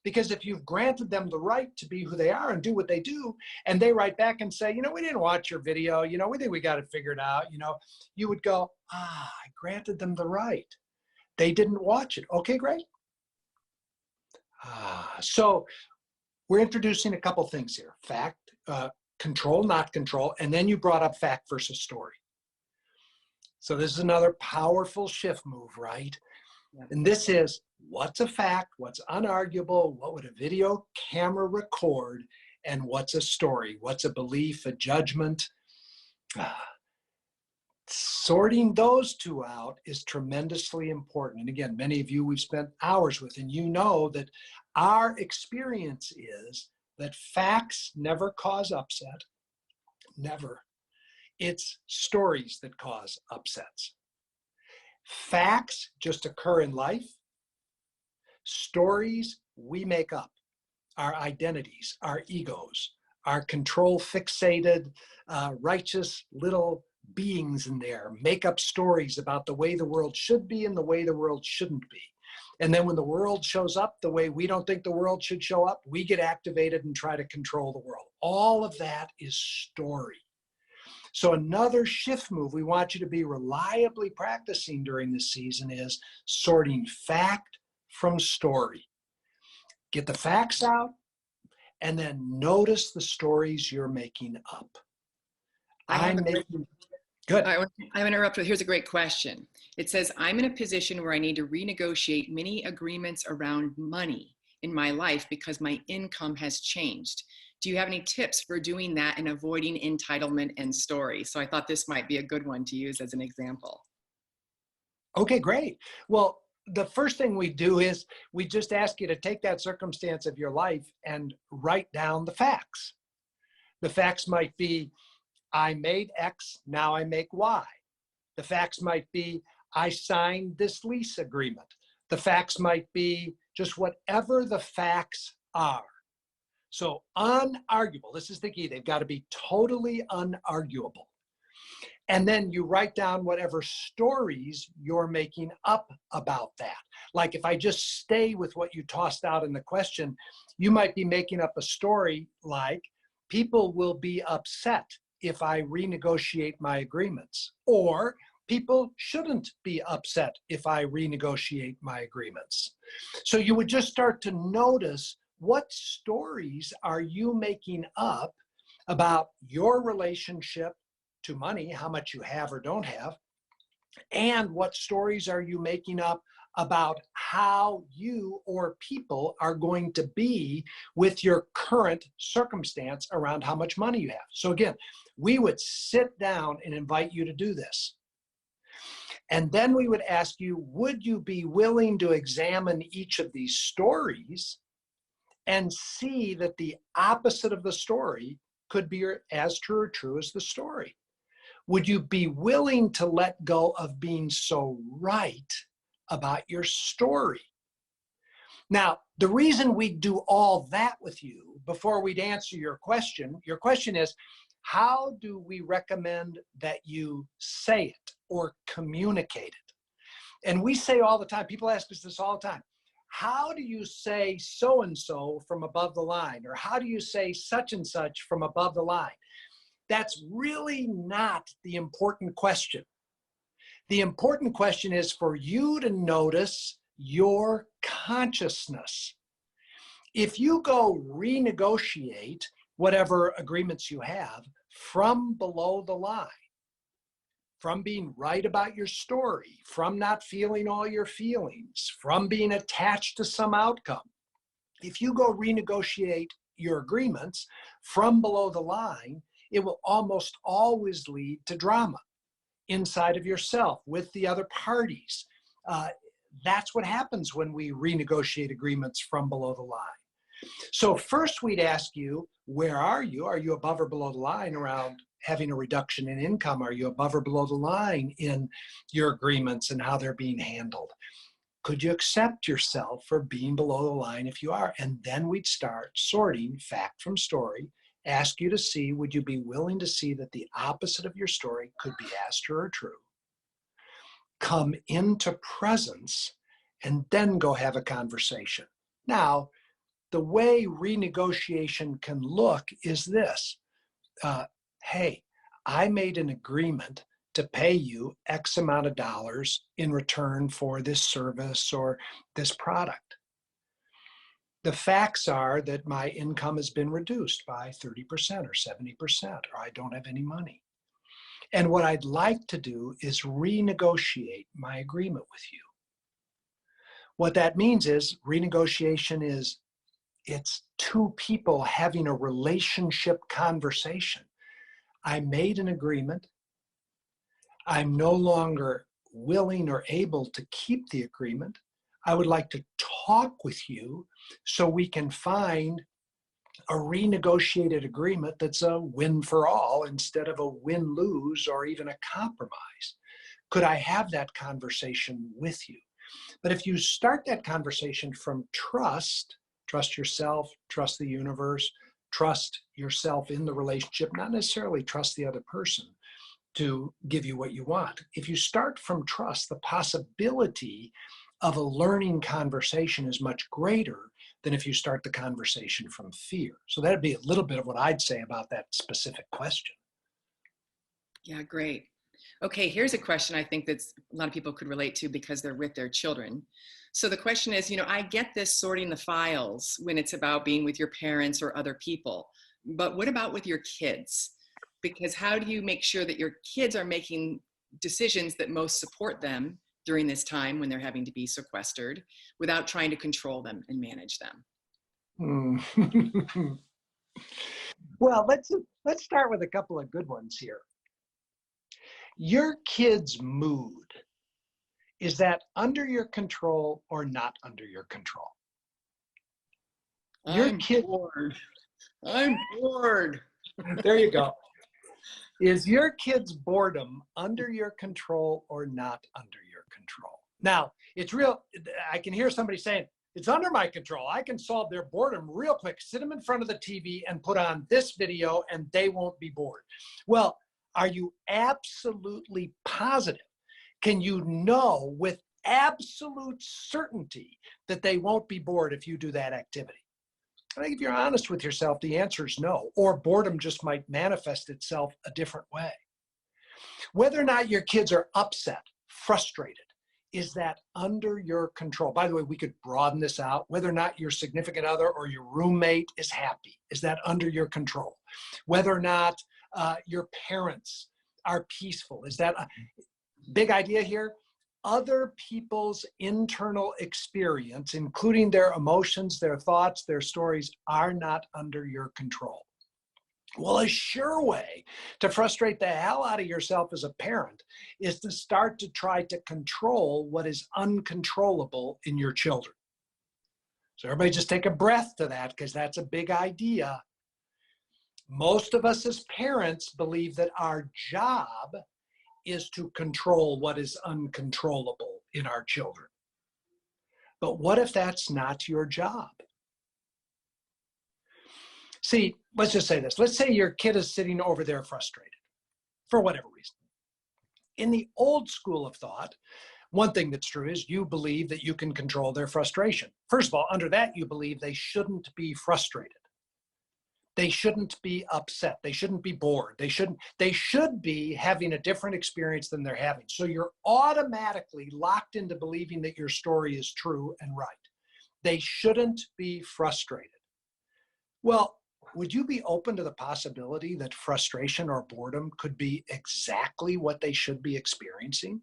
Speaker 2: Because if you've granted them the right to be who they are and do what they do, and they write back and say, we didn't watch your video, we think we got it figured out, you would go, I granted them the right. They didn't watch it. Okay, great. So we're introducing a couple things here. Fact, control, not control, and then you brought up fact versus story. So this is another powerful shift move, right? Yeah. And this is, what's a fact, what's unarguable, what would a video camera record, and what's a story, what's a belief, a judgment. Sorting those two out is tremendously important. And again, many of you we've spent hours with, and you know that our experience is that facts never cause upset, never. It's stories that cause upsets. Facts just occur in life. Stories we make up, our identities, our egos, our control fixated, righteous little beings in there make up stories about the way the world should be and the way the world shouldn't be. And then when the world shows up the way we don't think the world should show up, we get activated and try to control the world. All of that is story. So another shift move we want you to be reliably practicing during this season is sorting fact from story. Get the facts out and then notice the stories you're making up. Good.
Speaker 1: I'm interrupted. Here's a great question. It says, I'm in a position where I need to renegotiate many agreements around money in my life because my income has changed. Do you have any tips for doing that and avoiding entitlement and story? So I thought this might be a good one to use as an example.
Speaker 2: Okay, great. Well, the first thing we do is we just ask you to take that circumstance of your life and write down the facts. The facts might be, I made X, now I make Y. The facts might be, I signed this lease agreement. The facts might be just whatever the facts are. So unarguable, this is the key, they've got to be totally unarguable. And then you write down whatever stories you're making up about that. Like if I just stay with what you tossed out in the question, you might be making up a story like, people will be upset if I renegotiate my agreements, or people shouldn't be upset if I renegotiate my agreements. So you would just start to notice, what stories are you making up about your relationship to money, how much you have or don't have, and what stories are you making up about how you or people are going to be with your current circumstance around how much money you have. So again, we would sit down and invite you to do this. And then we would ask you, would you be willing to examine each of these stories and see that the opposite of the story could be as true or true as the story? Would you be willing to let go of being so right about your story? Now, the reason we do all that with you before we'd answer your question is, how do we recommend that you say it or communicate it? And we say all the time, people ask us this all the time, how do you say so-and-so from above the line? Or how do you say such and such from above the line? That's really not the important question. The important question is for you to notice your consciousness. If you go renegotiate whatever agreements you have from below the line, from being right about your story, from not feeling all your feelings, from being attached to some outcome, if you go renegotiate your agreements from below the line, it will almost always lead to drama inside of yourself with the other parties. That's what happens when we renegotiate agreements from below the line. So first we'd ask you, where are you? Are you above or below the line around having a reduction in income? Are you above or below the line in your agreements and how they're being handled? Could you accept yourself for being below the line if you are? And then we'd start sorting fact from story, ask you to see, would you be willing to see that the opposite of your story could be as true or true? Come into presence and then go have a conversation. Now, the way renegotiation can look is this. Hey, I made an agreement to pay you X amount of dollars in return for this service or this product. The facts are that my income has been reduced by 30% or 70%, or I don't have any money. And what I'd like to do is renegotiate my agreement with you. What that means is renegotiation is it's two people having a relationship conversation. I made an agreement. I'm no longer willing or able to keep the agreement. I would like to talk with you so we can find a renegotiated agreement that's a win for all instead of a win-lose or even a compromise. Could I have that conversation with you? But if you start that conversation from trust yourself, trust the universe, trust yourself in the relationship, not necessarily trust the other person to give you what you want. If you start from trust, the possibility of a learning conversation is much greater than if you start the conversation from fear. So that'd be a little bit of what I'd say about that specific question.
Speaker 1: Yeah, great. Okay, here's a question I think that a lot of people could relate to because they're with their children. So the question is, I get this sorting the files when it's about being with your parents or other people, but what about with your kids? Because how do you make sure that your kids are making decisions that most support them during this time when they're having to be sequestered without trying to control them and manage them?
Speaker 2: Well, let's start with a couple of good ones here. Your kid's mood, is that under your control or not under your control?
Speaker 1: I'm bored.
Speaker 2: There you go. Is your kid's boredom under your control or not under your control? Now, it's real. I can hear somebody saying, it's under my control. I can solve their boredom real quick. Sit them in front of the TV and put on this video and they won't be bored. Well, are you absolutely positive? Can you know with absolute certainty that they won't be bored if you do that activity? I think if you're honest with yourself, the answer is no, or boredom just might manifest itself a different way. Whether or not your kids are upset, frustrated, is that under your control? By the way, we could broaden this out. Whether or not your significant other or your roommate is happy, is that under your control? Whether or not your parents are peaceful, is that a big idea here? Other people's internal experience, including their emotions, their thoughts, their stories, are not under your control. Well, a sure way to frustrate the hell out of yourself as a parent is to start to try to control what is uncontrollable in your children. So everybody just take a breath to that, because that's a big idea. Most of us as parents believe that our job is to control what is uncontrollable in our children. But what if that's not your job? See, let's just say this. Let's say your kid is sitting over there frustrated for whatever reason. In the old school of thought, one thing that's true is you believe that you can control their frustration. First of all, under that, you believe they shouldn't be frustrated. They shouldn't be upset. They shouldn't be bored. They should be having a different experience than they're having. So you're automatically locked into believing that your story is true and right. They shouldn't be frustrated. Well, would you be open to the possibility that frustration or boredom could be exactly what they should be experiencing?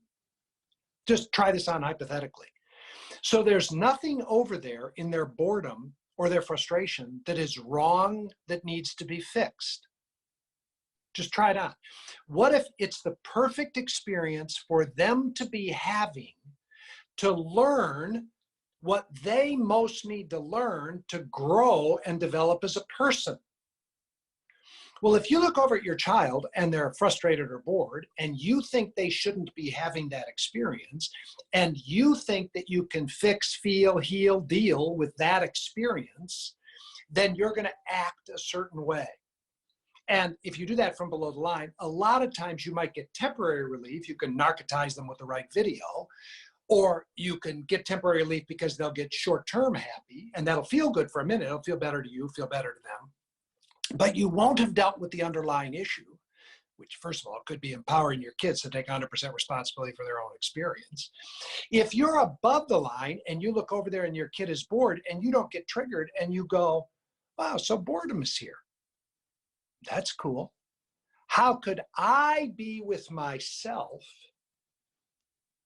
Speaker 2: Just try this on hypothetically. So there's nothing over there in their boredom or their frustration that is wrong, that needs to be fixed. Just try it on. What if it's the perfect experience for them to be having to learn what they most need to learn to grow and develop as a person? Well, if you look over at your child and they're frustrated or bored, and you think they shouldn't be having that experience, and you think that you can fix, feel, heal, deal with that experience, then you're going to act a certain way. And if you do that from below the line, a lot of times you might get temporary relief. You can narcotize them with the right video, Or you can get temporary relief because they'll get short-term happy, and that'll feel good for a minute. It'll feel better to you, feel better to them. But you won't have dealt with the underlying issue, which first of all could be empowering your kids to take 100% responsibility for their own experience. If you're above the line and you look over there and your kid is bored and you don't get triggered and you go, wow, so boredom is here. That's cool. How could I be with myself?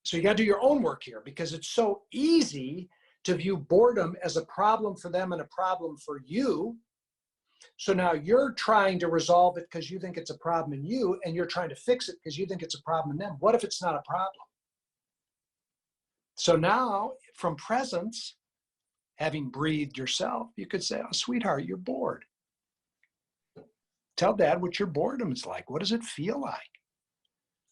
Speaker 2: So you got to do your own work here, because it's so easy to view boredom as a problem for them and a problem for you. So now you're trying to resolve it because you think it's a problem in you, and you're trying to fix it because you think it's a problem in them. What if it's not a problem? So now, from presence, having breathed yourself, you could say, oh, sweetheart, you're bored. Tell Dad what your boredom is like. What does it feel like?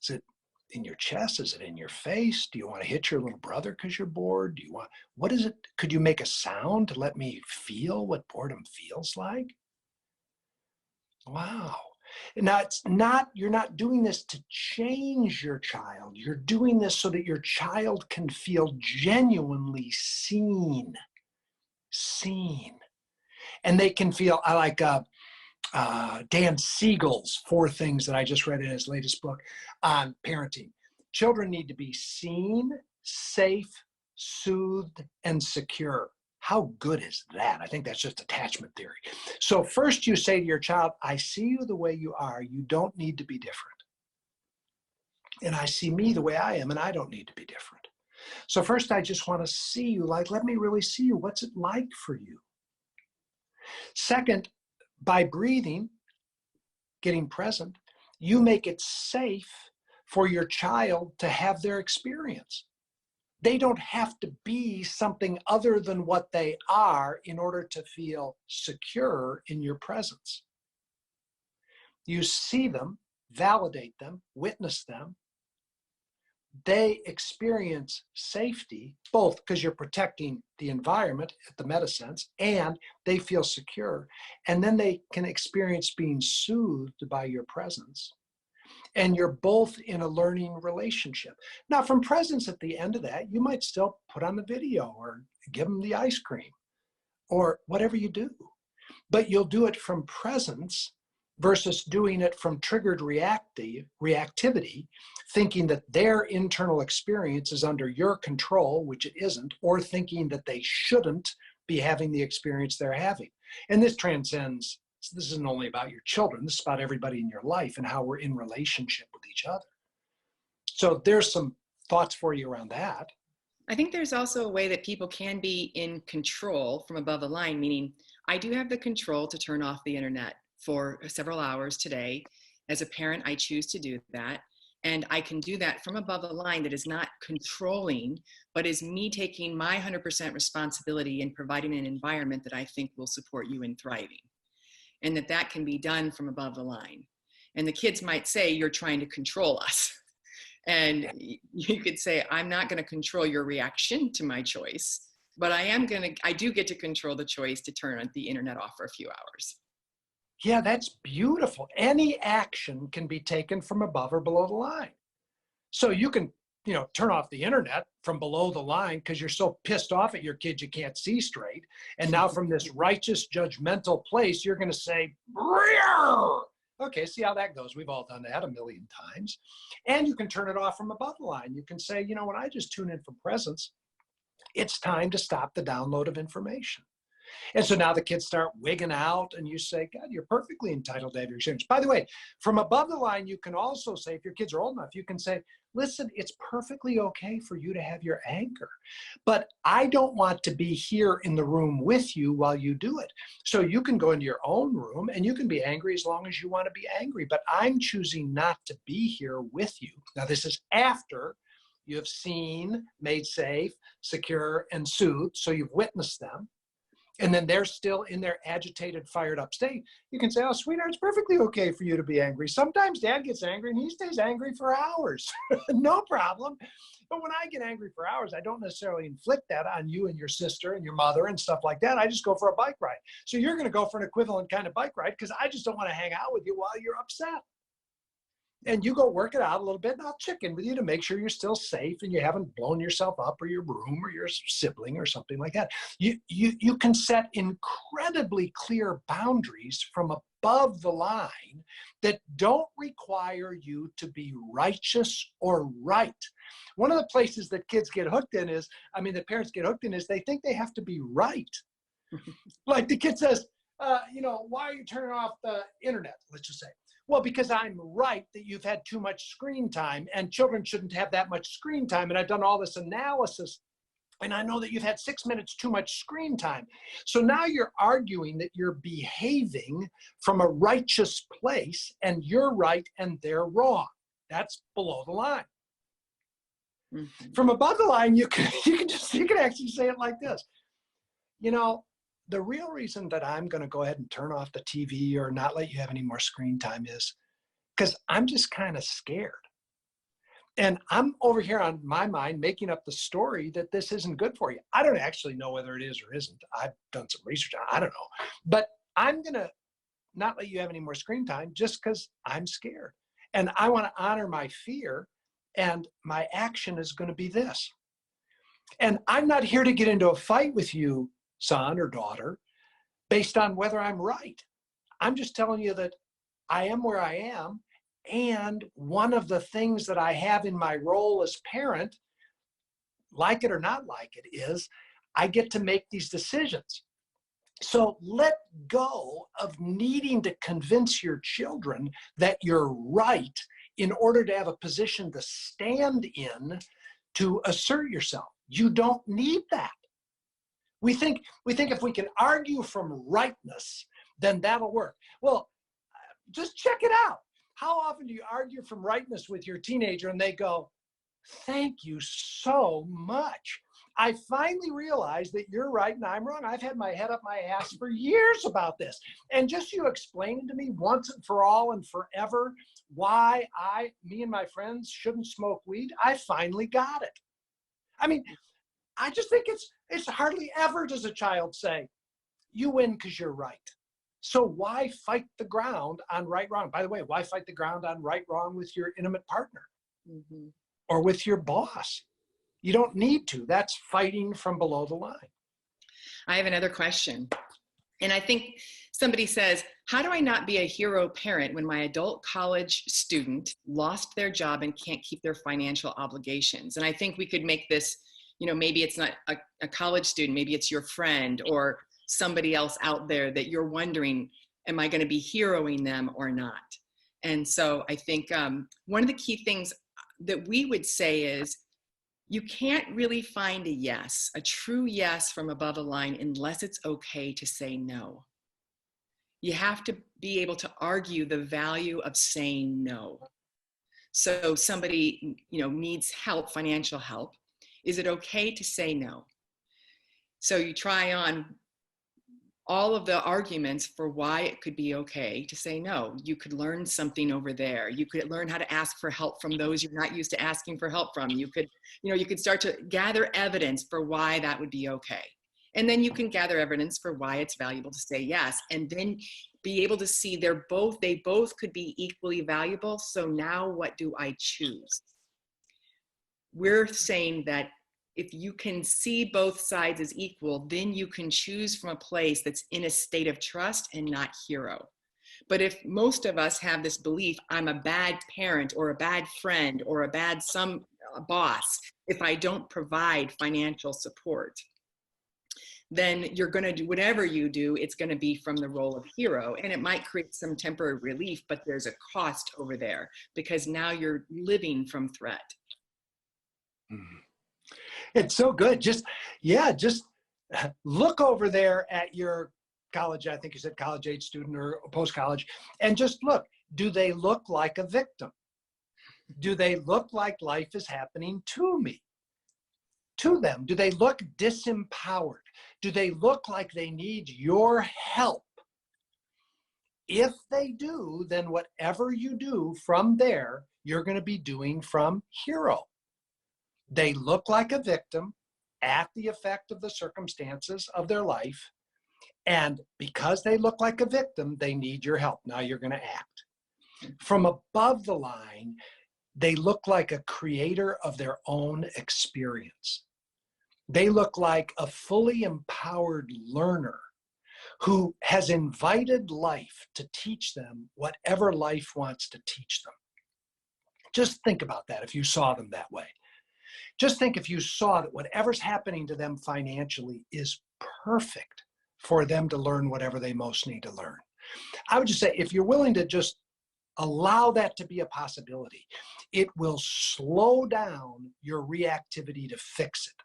Speaker 2: Is it in your chest? Is it in your face? Do you want to hit your little brother because you're bored? Do you want, what is it? Could you make a sound to let me feel what boredom feels like? Wow. Now, it's not, you're not doing this to change your child. You're doing this so that your child can feel genuinely seen. And they can feel, I like Dan Siegel's 4 things that I just read in his latest book on parenting. Children need to be seen, safe, soothed, and secure. How good is that? I think that's just attachment theory. So first you say to your child, I see you the way you are. You don't need to be different. And I see me the way I am, and I don't need to be different. So first I just want to see you, like, let me really see you. What's it like for you? Second, by breathing, getting present, you make it safe for your child to have their experience. They don't have to be something other than what they are in order to feel secure in your presence. You see them, validate them, witness them. They experience safety, both because you're protecting the environment at the meta sense, and they feel secure. And then they can experience being soothed by your presence. And you're both in a learning relationship. Now, from presence at the end of that, you might still put on the video or give them the ice cream or whatever you do. But you'll do it from presence versus doing it from triggered reactivity, thinking that their internal experience is under your control, which it isn't, or thinking that they shouldn't be having the experience they're having. And this transcends, this isn't only about your children, this is about everybody in your life and how we're in relationship with each other. So there's some thoughts for you around that.
Speaker 1: I think there's also a way that people can be in control from above the line, meaning I do have the control to turn off the internet for several hours today. As a parent, I choose to do that. And I can do that from above the line that is not controlling, but is me taking my 100% responsibility in providing an environment that I think will support you in thriving. And that can be done from above the line. And the kids might say, you're trying to control us. And you could say, I'm not going to control your reaction to my choice, but I do get to control the choice to turn the internet off for a few hours.
Speaker 2: Yeah, that's beautiful. Any action can be taken from above or below the line. So you can, turn off the internet from below the line because you're so pissed off at your kids you can't see straight. And now from this righteous, judgmental place, you're going to say, "Rear!" Okay, see how that goes. We've all done that a million times. And you can turn it off from above the line. You can say, when I just tune in from presence, it's time to stop the download of information. And so now the kids start wigging out and you say, God, you're perfectly entitled to have your experience. By the way, from above the line, you can also say, if your kids are old enough, you can say, listen, it's perfectly okay for you to have your anger, but I don't want to be here in the room with you while you do it. So you can go into your own room and you can be angry as long as you want to be angry, but I'm choosing not to be here with you. Now, this is after you have seen, made safe, secure, and soothed, so you've witnessed them. And then they're still in their agitated, fired up state. You can say, oh, sweetheart, it's perfectly okay for you to be angry. Sometimes Dad gets angry and he stays angry for hours. No problem. But when I get angry for hours, I don't necessarily inflict that on you and your sister and your mother and stuff like that. I just go for a bike ride. So you're going to go for an equivalent kind of bike ride because I just don't want to hang out with you while you're upset. and you go work it out a little bit, and I'll check in with you to make sure you're still safe and you haven't blown yourself up or your room or your sibling or something like that. You can set incredibly clear boundaries from above the line that don't require you to be righteous or right. One of the places that kids get hooked in is, that parents get hooked in is they think they have to be right. Like the kid says, why are you turning off the internet? Let's just say. Well, because I'm right that you've had too much screen time and children shouldn't have that much screen time. And I've done all this analysis and I know that you've had 6 minutes too much screen time. So now you're arguing that you're behaving from a righteous place and you're right and they're wrong. That's below the line. Mm-hmm. From above the line, you can actually say it like this. The real reason that I'm going to go ahead and turn off the TV or not let you have any more screen time is because I'm just kind of scared. And I'm over here on my mind making up the story that this isn't good for you. I don't actually know whether it is or isn't. I've done some research on it. I don't know. But I'm going to not let you have any more screen time just because I'm scared. And I want to honor my fear. And my action is going to be this. And I'm not here to get into a fight with you, son or daughter, based on whether I'm right. I'm just telling you that I am where I am. And one of the things that I have in my role as parent, like it or not like it, is I get to make these decisions. So let go of needing to convince your children that you're right in order to have a position to stand in to assert yourself. You don't need that. We think if we can argue from rightness, then that'll work. Well, just check it out. How often do you argue from rightness with your teenager and they go, thank you so much. I finally realized that you're right and I'm wrong. I've had my head up my ass for years about this. And just you explaining to me once and for all and forever why me and my friends shouldn't smoke weed, I finally got it. I just think it's hardly ever does a child say, you win because you're right. So why fight the ground on right, wrong? By the way, why fight the ground on right, wrong with your intimate partner or with your boss? You don't need to. That's fighting from below the line.
Speaker 1: I have another question. And I think somebody says, how do I not be a hero parent when my adult college student lost their job and can't keep their financial obligations? And I think we could make this, maybe it's not a college student, maybe it's your friend or somebody else out there that you're wondering, am I going to be heroing them or not? And so I think one of the key things that we would say is you can't really find a true yes from above the line unless it's okay to say no. You have to be able to argue the value of saying no. So somebody, needs help, financial help. Is it okay to say no? So you try on all of the arguments for why it could be okay to say no. You could learn something over there. You could learn how to ask for help from those you're not used to asking for help from. You could start to gather evidence for why that would be okay. And then you can gather evidence for why it's valuable to say yes. And then be able to see they both could be equally valuable. So now what do I choose? We're saying that if you can see both sides as equal, then you can choose from a place that's in a state of trust and not hero. But if most of us have this belief, I'm a bad parent or a bad friend or a bad boss if I don't provide financial support, then you're going to do whatever you do, it's going to be from the role of hero. And it might create some temporary relief, but there's a cost over there because now you're living from threat.
Speaker 2: Mm-hmm. It's so good. Just look over there at your college, I think you said college age student or post-college, and just look, do they look like a victim? Do they look like life is happening to me, to them? Do they look disempowered? Do they look like they need your help? If they do, then whatever you do from there, you're going to be doing from hero. They look like a victim at the effect of the circumstances of their life. And because they look like a victim, they need your help. Now you're going to act. From above the line, they look like a creator of their own experience. They look like a fully empowered learner who has invited life to teach them whatever life wants to teach them. Just think about that if you saw them that way. Just think if you saw that whatever's happening to them financially is perfect for them to learn whatever they most need to learn. I would just say, if you're willing to just allow that to be a possibility, it will slow down your reactivity to fix it.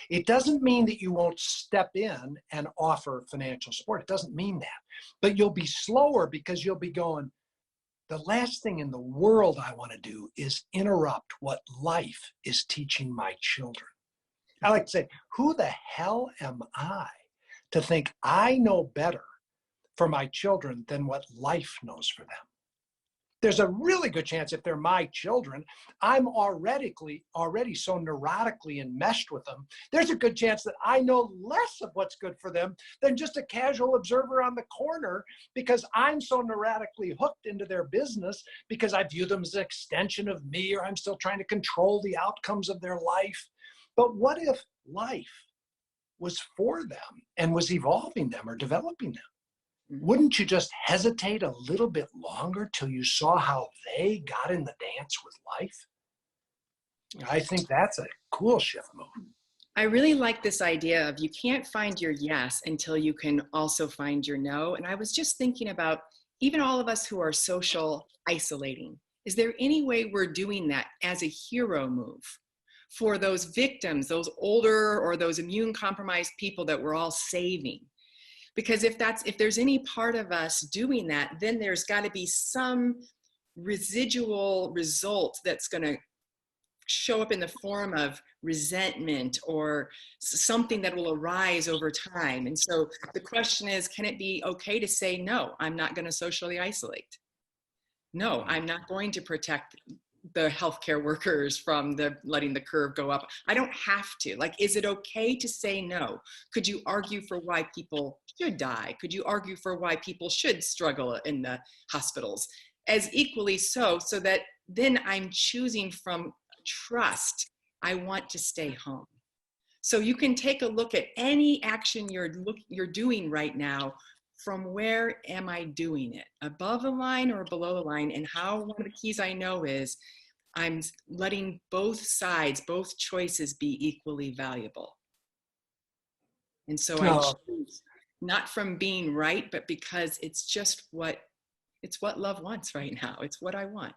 Speaker 2: It doesn't mean that you won't step in and offer financial support. It doesn't mean that. But you'll be slower because you'll be going, the last thing in the world I want to do is interrupt what life is teaching my children. I like to say, who the hell am I to think I know better for my children than what life knows for them? There's a really good chance if they're my children, I'm already so neurotically enmeshed with them, there's a good chance that I know less of what's good for them than just a casual observer on the corner, because I'm so neurotically hooked into their business because I view them as an extension of me, or I'm still trying to control the outcomes of their life. But what if life was for them and was evolving them or developing them? Wouldn't you just hesitate a little bit longer till you saw how they got in the dance with life? I think that's a cool shift move.
Speaker 1: I really like this idea of you can't find your yes until you can also find your no. And I was just thinking about even all of us who are social isolating. Is there any way we're doing that as a hero move for those victims, those older or those immune compromised people that we're all saving? Because if there's any part of us doing that, then there's got to be some residual result that's going to show up in the form of resentment or something that will arise over time. And so the question is, can it be okay to say, no, I'm not going to socially isolate? No, I'm not going to protect the healthcare workers from letting the curve go up. I don't have to. Like, is it okay to say no? Could you argue for why people should die? Could you argue for why people should struggle in the hospitals? As equally so that then I'm choosing from trust, I want to stay home. So you can take a look at any action you're doing right now. From where am I doing it? Above the line or below the line? And how one of the keys I know is I'm letting both sides, both choices be equally valuable. And so I choose not from being right, but because it's just what love wants right now. It's what I want.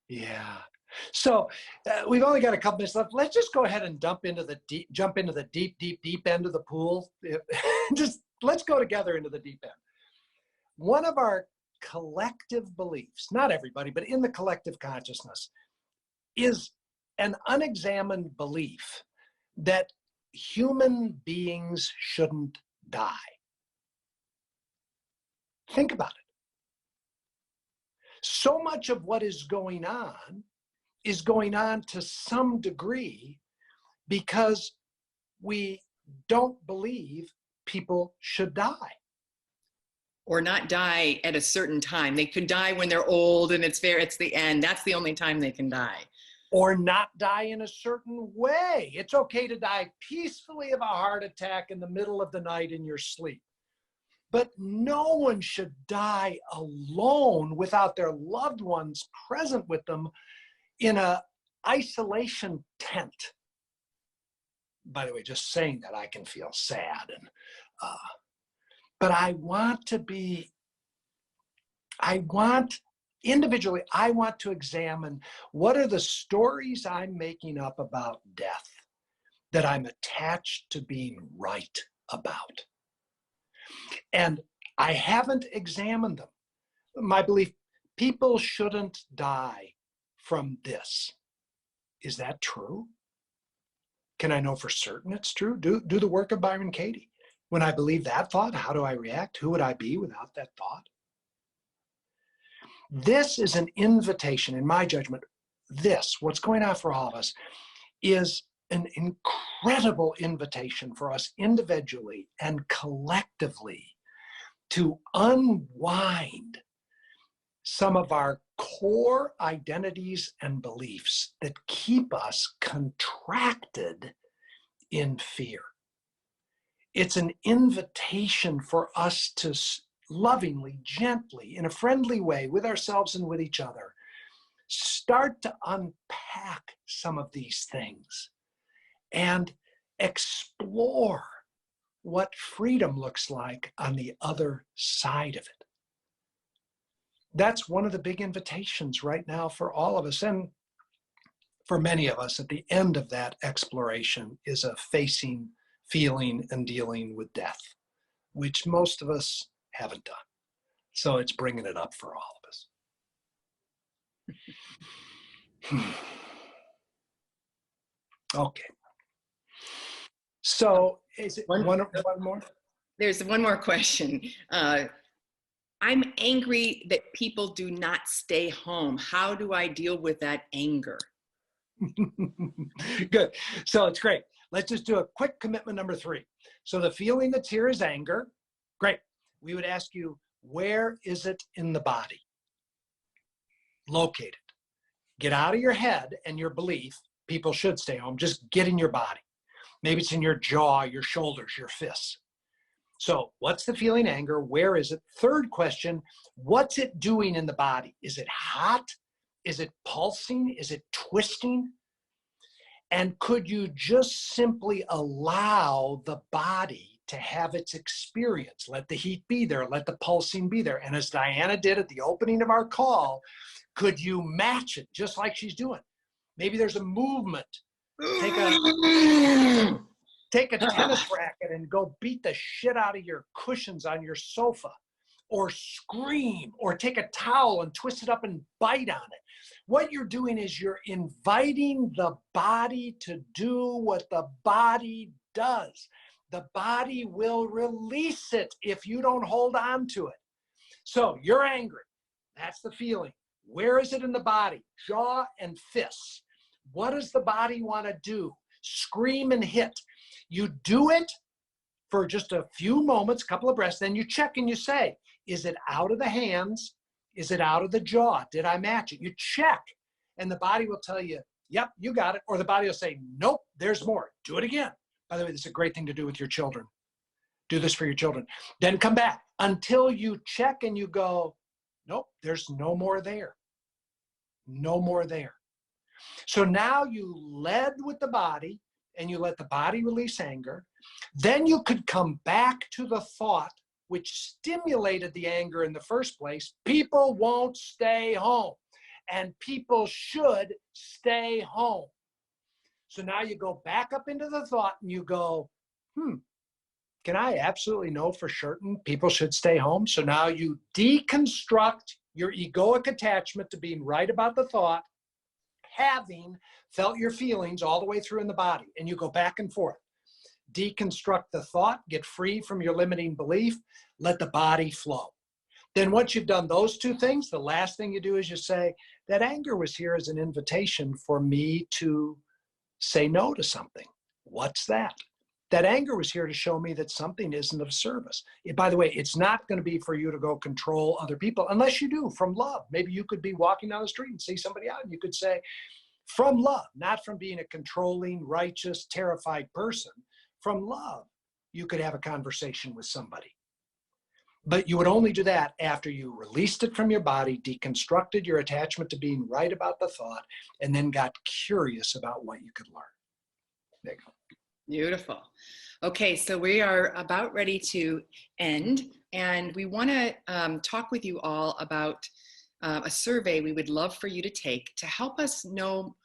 Speaker 2: Yeah. So we've only got a couple minutes left. Let's just go ahead and jump into the deep end of the pool. Just let's go together into the deep end. One of our collective beliefs, not everybody, but in the collective consciousness, is an unexamined belief that human beings shouldn't die. Think about it. So much of what is going on to some degree because we don't believe people should die.
Speaker 1: Or not die at a certain time. They could die when they're old and it's the end. That's the only time they can die.
Speaker 2: Or not die in a certain way. It's okay to die peacefully of a heart attack in the middle of the night in your sleep. But no one should die alone without their loved ones present with them in an isolation tent. By the way, just saying that I can feel sad. But individually, I want to examine what are the stories I'm making up about death that I'm attached to being right about. And I haven't examined them. My belief, people shouldn't die from this. Is that true? Can I know for certain it's true? Do the work of Byron Katie. When I believe that thought, how do I react? Who would I be without that thought? This is an invitation, in my judgment. What's going on for all of us, is an incredible invitation for us individually and collectively to unwind some of our core identities and beliefs that keep us contracted in fear. It's an invitation for us to lovingly, gently, in a friendly way with ourselves and with each other, start to unpack some of these things and explore what freedom looks like on the other side of it. That's one of the big invitations right now for all of us. And for many of us, at the end of that exploration is a facing, feeling, and dealing with death, which most of us haven't done. So it's bringing it up for all of us. Okay. So is it one more?
Speaker 1: There's one more question. I'm angry that people do not stay home. How do I deal with that anger?
Speaker 2: Good. So it's great. Let's just do a quick commitment number 3. So the feeling that's here is anger. Great. We would ask you, where is it in the body? Locate it. Get out of your head and your belief, people should stay home. Just get in your body. Maybe it's in your jaw, your shoulders, your fists. So what's the feeling anger? Where is it? Third question, what's it doing in the body? Is it hot? Is it pulsing? Is it twisting? And could you just simply allow the body to have its experience? Let the heat be there. Let the pulsing be there. And as Diana did at the opening of our call, could you match it just like she's doing? Maybe there's a movement. Take a tennis racket and go beat the shit out of your cushions on your sofa, or scream, or take a towel and twist it up and bite on it. What you're doing is you're inviting the body to do what the body does. The body will release it if you don't hold on to it. So you're angry. That's the feeling. Where is it in the body? Jaw and fists. What does the body want to do? Scream and hit. You do it for just a few moments, couple of breaths, then you check and you say, is it out of the hands? Is it out of the jaw? Did I match it? You check, and the body will tell you, yep, you got it. Or the body will say, nope, there's more. Do it again. By the way, this is a great thing to do with your children. Do this for your children. Then come back until you check and you go, nope, there's no more there. No more there. So now you led with the body and you let the body release anger. Then you could come back to the thought which stimulated the anger in the first place. People won't stay home, and people should stay home. So now you go back up into the thought and you go, can I absolutely know for certain people should stay home? So now you deconstruct your egoic attachment to being right about the thought, having felt your feelings all the way through in the body, and you go back and forth. Deconstruct the thought, get free from your limiting belief, let the body flow. Then once you've done those two things, the last thing you do is you say, that anger was here as an invitation for me to say no to something. What's that? That anger was here to show me that something isn't of service. By the way, it's not going to be for you to go control other people unless you do from love. Maybe you could be walking down the street and see somebody out and you could say, from love, not from being a controlling, righteous, terrified person. From love, you could have a conversation with somebody. But you would only do that after you released it from your body, deconstructed your attachment to being right about the thought, and then got curious about what you could learn. There you go.
Speaker 1: Beautiful. Okay, so we are about ready to end, and we want to talk with you all about a survey we would love for you to take to help us know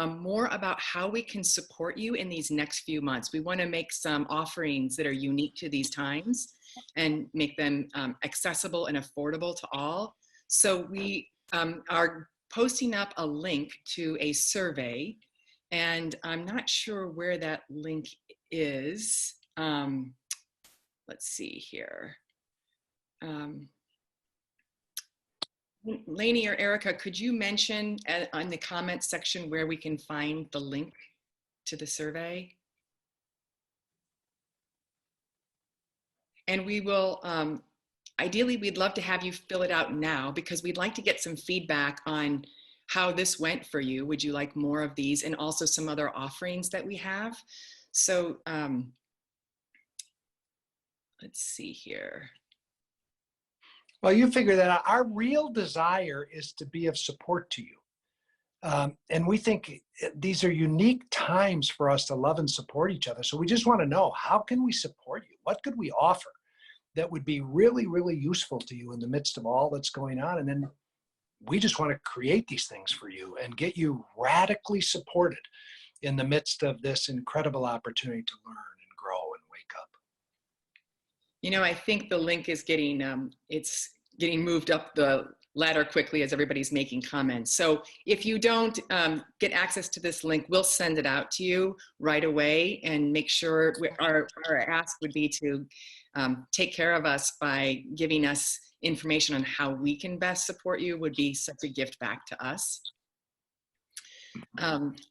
Speaker 1: more about how we can support you in these next few months. We want to make some offerings that are unique to these times and make them accessible and affordable to all. So we are posting up a link to a survey, and I'm not sure where that link is. Let's see here. Lainey or Erica, could you mention on the comments section where we can find the link to the survey? And we will, ideally, we'd love to have you fill it out now because we'd like to get some feedback on how this went for you. Would you like more of these, and also some other offerings that we have? So let's see here.
Speaker 2: Well, you figure that out. Our real desire is to be of support to you. And we think these are unique times for us to love and support each other. So we just want to know, how can we support you? What could we offer that would be really, really useful to you in the midst of all that's going on? And then we just want to create these things for you and get you radically supported in the midst of this incredible opportunity to learn and grow and wake up.
Speaker 1: You know, I think the link is getting, it's getting moved up the ladder quickly as everybody's making comments. So if you don't get access to this link, we'll send it out to you right away, and make sure our ask would be to take care of us by giving us information on how we can best support you. Would be such a gift back to us.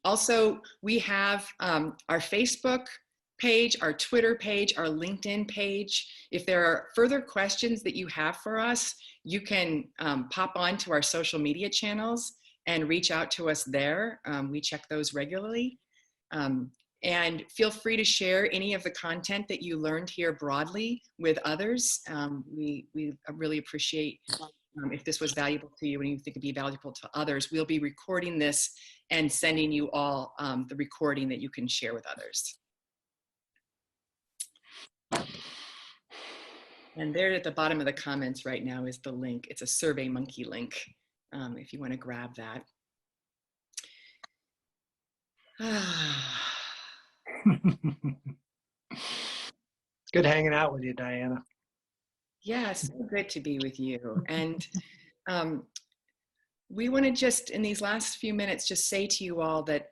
Speaker 1: Also, we have our Facebook page, our Twitter page, our LinkedIn page. If there are further questions that you have for us, you can pop on to our social media channels and reach out to us there. We check those regularly. And feel free to share any of the content that you learned here broadly with others. We really appreciate if this was valuable to you and you think it'd be valuable to others. We'll be recording this and sending you all the recording that you can share with others. And there at the bottom of the comments right now is the link. It's a SurveyMonkey link if you want to grab that.
Speaker 2: Good hanging out with you, Diana.
Speaker 1: Yeah, so good to be with you. And we want to just, in these last few minutes, just say to you all that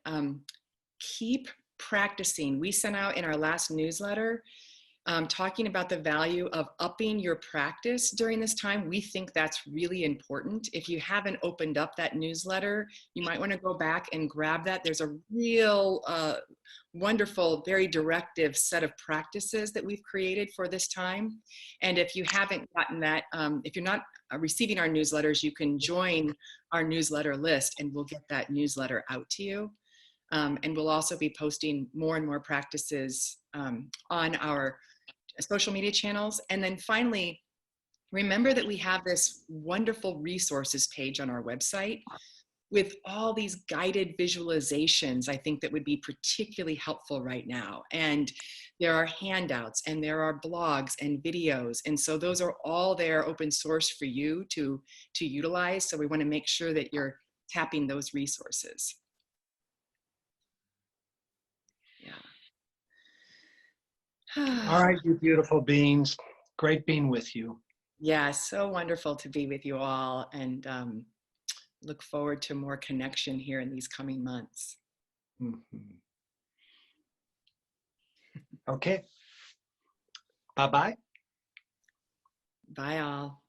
Speaker 1: keep practicing. We sent out in our last newsletter talking about the value of upping your practice during this time. We think that's really important. If you haven't opened up that newsletter, you might want to go back and grab that. There's a real wonderful, very directive set of practices that we've created for this time. And if you haven't gotten that, if you're not receiving our newsletters, you can join our newsletter list and we'll get that newsletter out to you. And we'll also be posting more and more practices on our social media channels. And then finally, remember that we have this wonderful resources page on our website with all these guided visualizations, I think that would be particularly helpful right now. And there are handouts and there are blogs and videos. And so those are all there open source for you to utilize. So we want to make sure that you're tapping those resources.
Speaker 2: All right, you beautiful beings. Great being with you.
Speaker 1: Yeah, so wonderful to be with you all, and look forward to more connection here in these coming months.
Speaker 2: Mm-hmm. Okay. Bye-bye.
Speaker 1: Bye all.